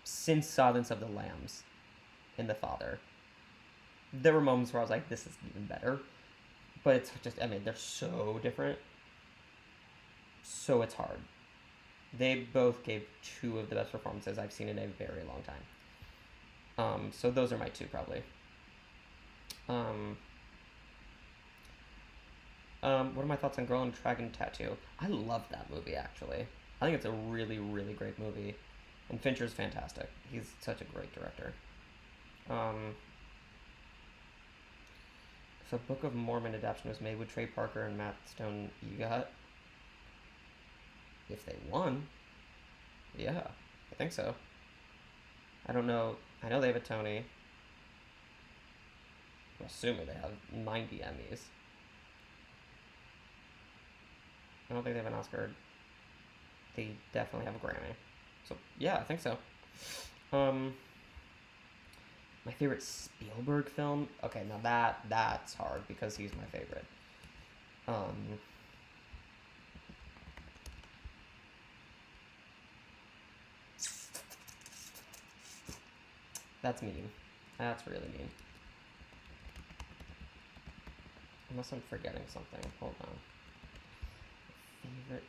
A: since Silence of the Lambs in The Father. There were moments where I was like, this is even better. But it's just, they're so different. So it's hard. They both gave 2 of the best performances I've seen in a very long time. So those are my 2, probably. What are my thoughts on Girl and Dragon Tattoo? I love that movie, actually. I think it's a really, really great movie. And Fincher's fantastic. He's such a great director. If a Book of Mormon adaptation was made, would Trey Parker and Matt Stone EGOT? If they won, yeah, I think so. I don't know. I know they have a Tony. I'm assuming they have 90 Emmys. I don't think they have an Oscar. They definitely have a Grammy. So, yeah, I think so. My favorite Spielberg film? Okay, now that's hard because he's my favorite. That's mean. That's really mean. Unless I'm forgetting something. Hold on. Favorite.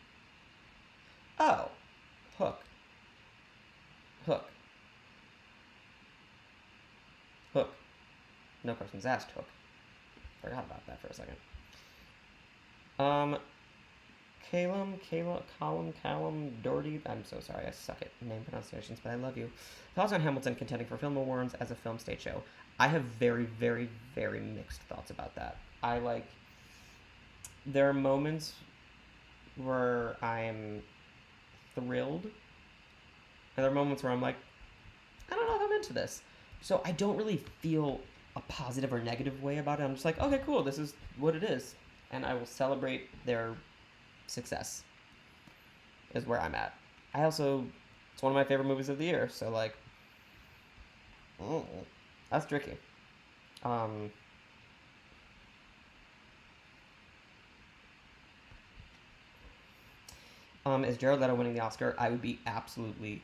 A: Oh! Hook. Hook. No questions asked, Hook. Forgot about that for a second. Callum, Doherty. I'm so sorry, I suck at name pronunciations, but I love you. Thoughts on Hamilton contending for film awards as a film stage show? I have very, very, very mixed thoughts about that. There are moments where I'm thrilled, and there are moments where I'm like, I don't know if I'm into this. So I don't really feel a positive or negative way about it. I'm just like, okay, cool, this is what it is. And I will celebrate their success, is where I'm at. I also, it's one of my favorite movies of the year, so like, mm, that's tricky. Um, is Jared Leto winning the Oscar? I would be absolutely.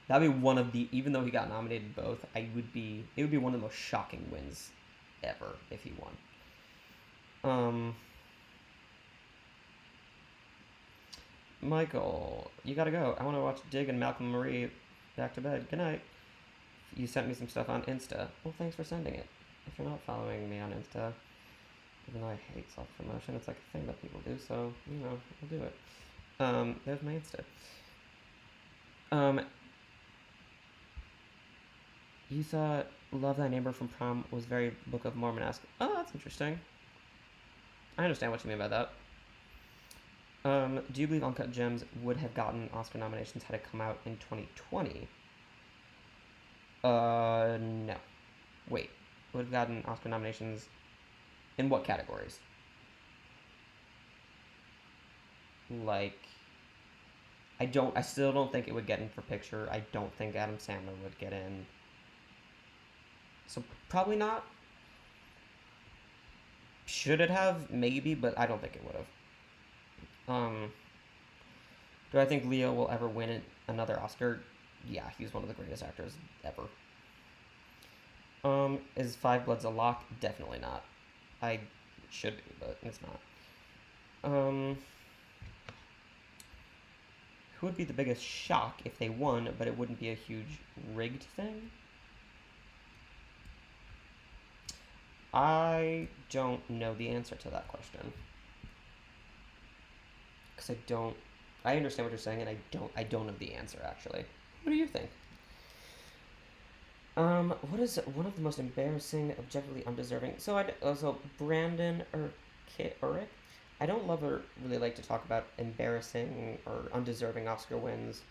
A: That'd be one of the. Even though he got nominated both, I would be. It would be one of the most shocking wins ever if he won. Michael, you gotta go. I want to watch Dig and Malcolm Marie back to bed. Good night. You sent me some stuff on Insta. Well, thanks for sending it. If you're not following me on Insta, even though I hate self promotion, it's like a thing that people do, so, you know, I'll do it. There's my Insta. You thought Love Thy Neighbor from Prom was very Book of Mormon-esque. Oh, that's interesting. I understand what you mean by that. Do you believe Uncut Gems would have gotten Oscar nominations had it come out in 2020? No. Wait. Would have gotten Oscar nominations in what categories? Like, I still don't think it would get in for picture. I don't think Adam Sandler would get in. So probably not. Should it have? Maybe, but I don't think it would have. Do I think Leo will ever win another Oscar? Yeah, he's one of the greatest actors ever. Is Five Bloods a lock? Definitely not. I should be, but it's not. Who would be the biggest shock if they won, but it wouldn't be a huge rigged thing? I don't know the answer to that question. Because I understand what you're saying, and I don't know the answer, actually. What do you think? What is one of the most embarrassing, objectively undeserving? So Brandon or Rick, I don't love or really like to talk about embarrassing or undeserving Oscar wins.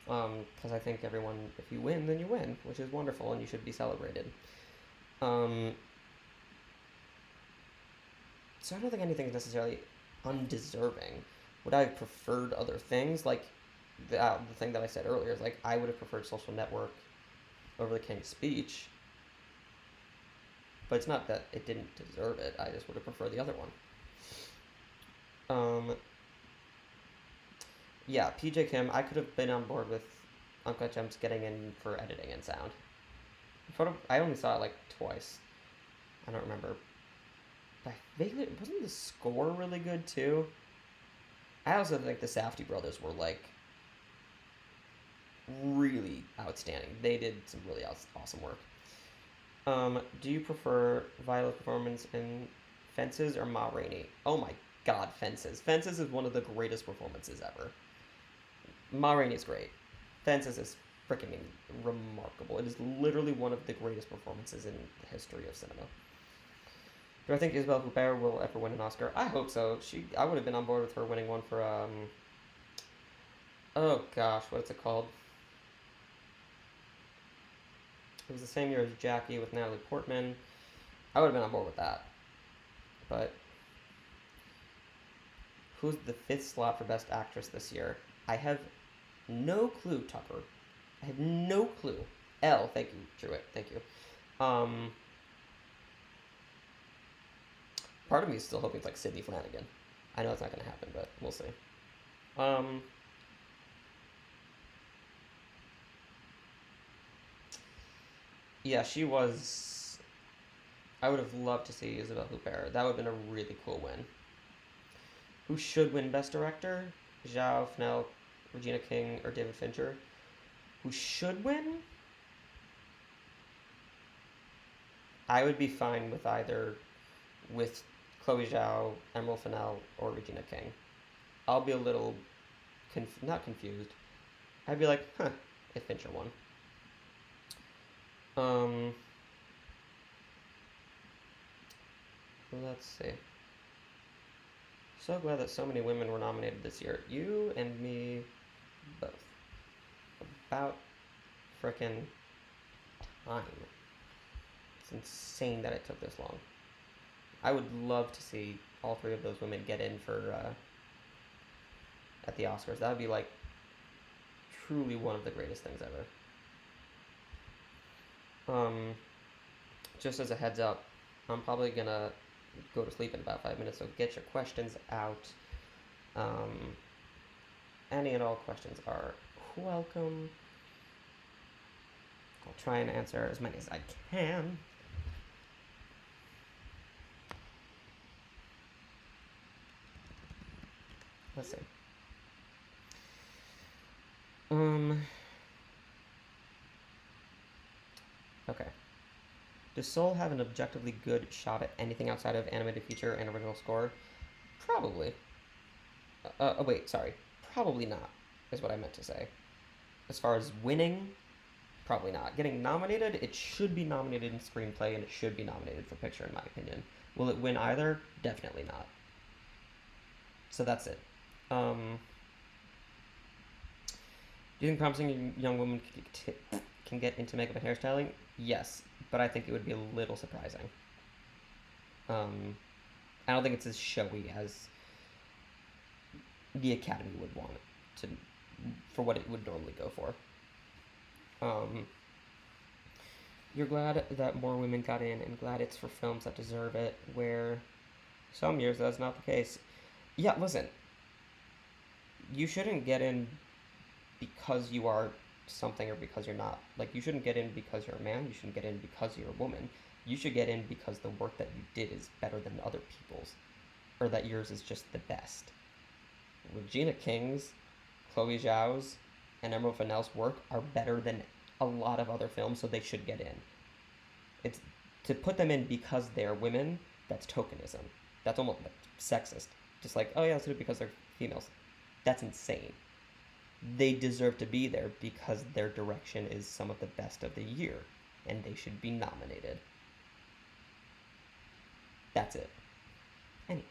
A: Because I think everyone, if you win, then you win, which is wonderful, and you should be celebrated. So I don't think anything is necessarily undeserving. Would I have preferred other things? Like, the thing that I said earlier is, like, I would have preferred Social Network over The King's Speech. But it's not that it didn't deserve it. I just would have preferred the other one. Yeah, PJ Kim, I could have been on board with Uncut Gems getting in for editing and sound. I only saw it, like, twice. I don't remember. Wasn't the score really good too? I also think the Safdie brothers were like really outstanding. They did some really awesome work. Do you prefer Violet's performance in Fences or Ma Rainey? Oh my god, Fences. Fences is one of the greatest performances ever. Ma Rainey's great. Fences is freaking remarkable. It is literally one of the greatest performances in the history of cinema. Do I think Isabelle Huppert will ever win an Oscar? I hope so. I would have been on board with her winning one for, oh gosh, what's it called? It was the same year as Jackie with Natalie Portman. I would have been on board with that. But who's the 5th slot for Best Actress this year? I have no clue, Tucker. I have no clue. Elle, thank you, Truett, thank you. Part of me is still hoping it's like Sydney Flanagan. I know it's not going to happen, but we'll see. Yeah, she was. I would have loved to see Isabelle Huppert. That would have been a really cool win. Who should win Best Director? Zhao, Fennell, Regina King, or David Fincher? Who should win? I would be fine with either with Chloe Zhao, Emerald Fennell, or Regina King. I'll be a little not confused. I'd be like, huh, if Fincher won. Let's see. So glad that so many women were nominated this year. You and me both. About frickin' time. It's insane that it took this long. I would love to see all three of those women get in for at the Oscars. That would be like truly one of the greatest things ever. Just as a heads up, I'm probably gonna go to sleep in about 5 minutes, so get your questions out. Any and all questions are welcome. I'll try and answer as many as I can. Let's see. Okay. Does Soul have an objectively good shot at anything outside of animated feature and original score? Probably. Wait, sorry. Probably not, is what I meant to say. As far as winning, probably not. Getting nominated, it should be nominated in screenplay and it should be nominated for picture, in my opinion. Will it win either? Definitely not. So that's it. Do you think promising young women can get into makeup and hairstyling? Yes, but I think it would be a little surprising. I don't think it's as showy as the Academy would want it to, for what it would normally go for. You're glad that more women got in, and glad it's for films that deserve it, where some years that's not the case. Yeah, listen. You shouldn't get in because you are something or because you're not. Like, you shouldn't get in because you're a man. You shouldn't get in because you're a woman. You should get in because the work that you did is better than other people's, or that yours is just the best. Regina King's, Chloe Zhao's, and Emerald Fennell's work are better than a lot of other films, so they should get in. It's to put them in because they're women. That's tokenism. That's almost sexist. Just like, oh yeah, let's do it because they're females. That's insane. They deserve to be there because their direction is some of the best of the year, and they should be nominated. That's it. Anyway.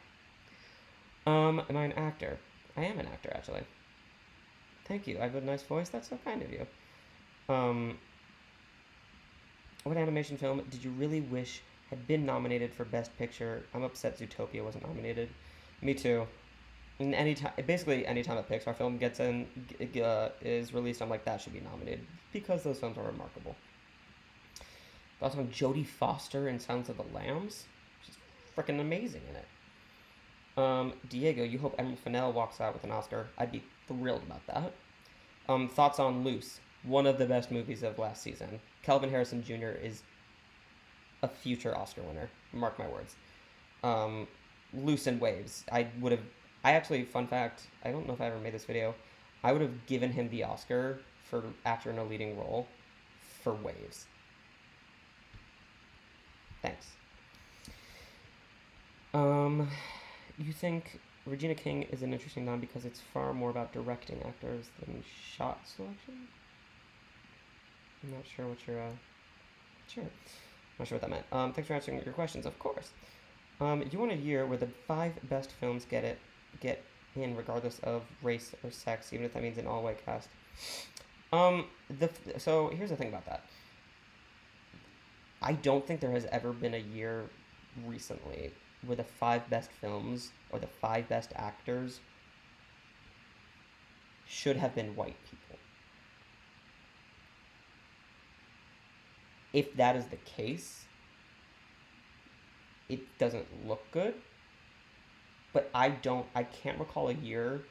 A: Am I an actor? I am an actor, actually. Thank you. I have a nice voice. That's so kind of you. What animation film did you really wish had been nominated for Best Picture? I'm upset Zootopia wasn't nominated. Me too. Basically, anytime a Pixar film gets in, is released, I'm like, that should be nominated because those films are remarkable. Thoughts on Jodie Foster in Silence of the Lambs? She's freaking amazing in it. Diego, you hope Emerald Fennell walks out with an Oscar. I'd be thrilled about that. Thoughts on Loose? One of the best movies of last season. Kelvin Harrison Jr. is a future Oscar winner. Mark my words. Loose and Waves. I actually, fun fact, I don't know if I ever made this video, I would have given him the Oscar for actor in a leading role for Waves. Thanks. You think Regina King is an interesting nom because it's far more about directing actors than shot selection? I'm not sure what you're, sure. I'm not sure what that meant. Thanks for answering your questions, of course. You want a year where the 5 best films get in regardless of race or sex, even if that means an all-white cast. So here's the thing about that. I don't think there has ever been a year recently where the 5 best films or the 5 best actors should have been white people. If that is the case, it doesn't look good. But I can't recall a year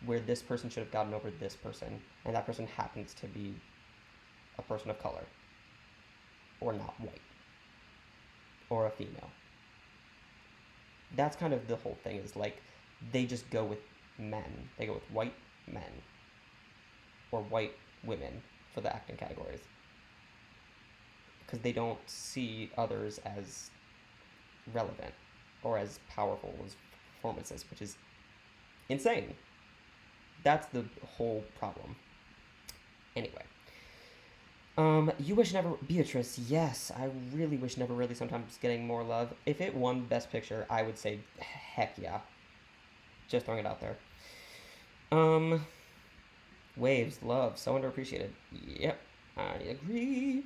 A: where this person should have gotten over this person, and that person happens to be a person of color, or not white, or a female. That's kind of the whole thing, is like, they just go with men. They go with white men, or white women for the acting categories. Because they don't see others as relevant, or as powerful as performances, which is insane. That's the whole problem. Anyway. You wish Never... Beatrice, yes. I really wish Never Really Sometimes getting more love. If it won Best Picture, I would say heck yeah. Just throwing it out there. Waves, love, so underappreciated. Yep, I agree.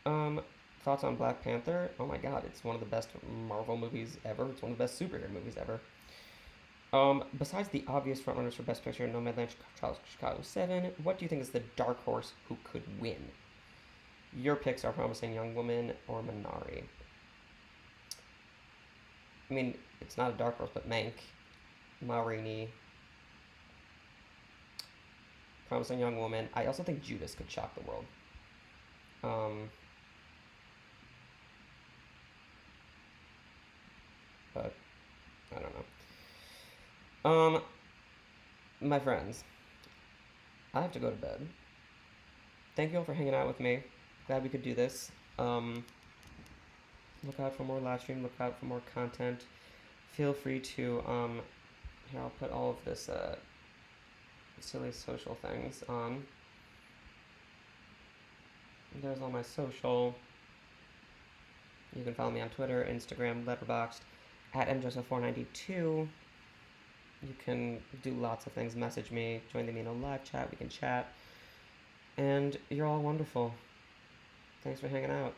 A: Um, thoughts on Black Panther? Oh my god, it's one of the best Marvel movies ever. It's one of the best superhero movies ever. Besides the obvious frontrunners for Best Picture, Nomadland, Chicago 7, what do you think is the dark horse who could win? Your picks are Promising Young Woman or Minari. I mean, it's not a dark horse, but Mank, Marini, Promising Young Woman. I also think Judas could shock the world. Um, but I don't know. My friends, I have to go to bed. Thank you all for hanging out with me. Glad we could do this. Look out for more live stream. Look out for more content. Feel free to here I'll put all of this silly social things on. There's all my social. You can follow me on Twitter, Instagram, Letterboxd, at mjoseph492. You can do lots of things. Message me, join the Mino live chat. We can chat. And you're all wonderful. Thanks for hanging out.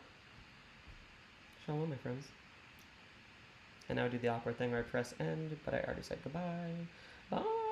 A: Shalom, my friends. And now I do the awkward thing where I press end, but I already said goodbye. Bye!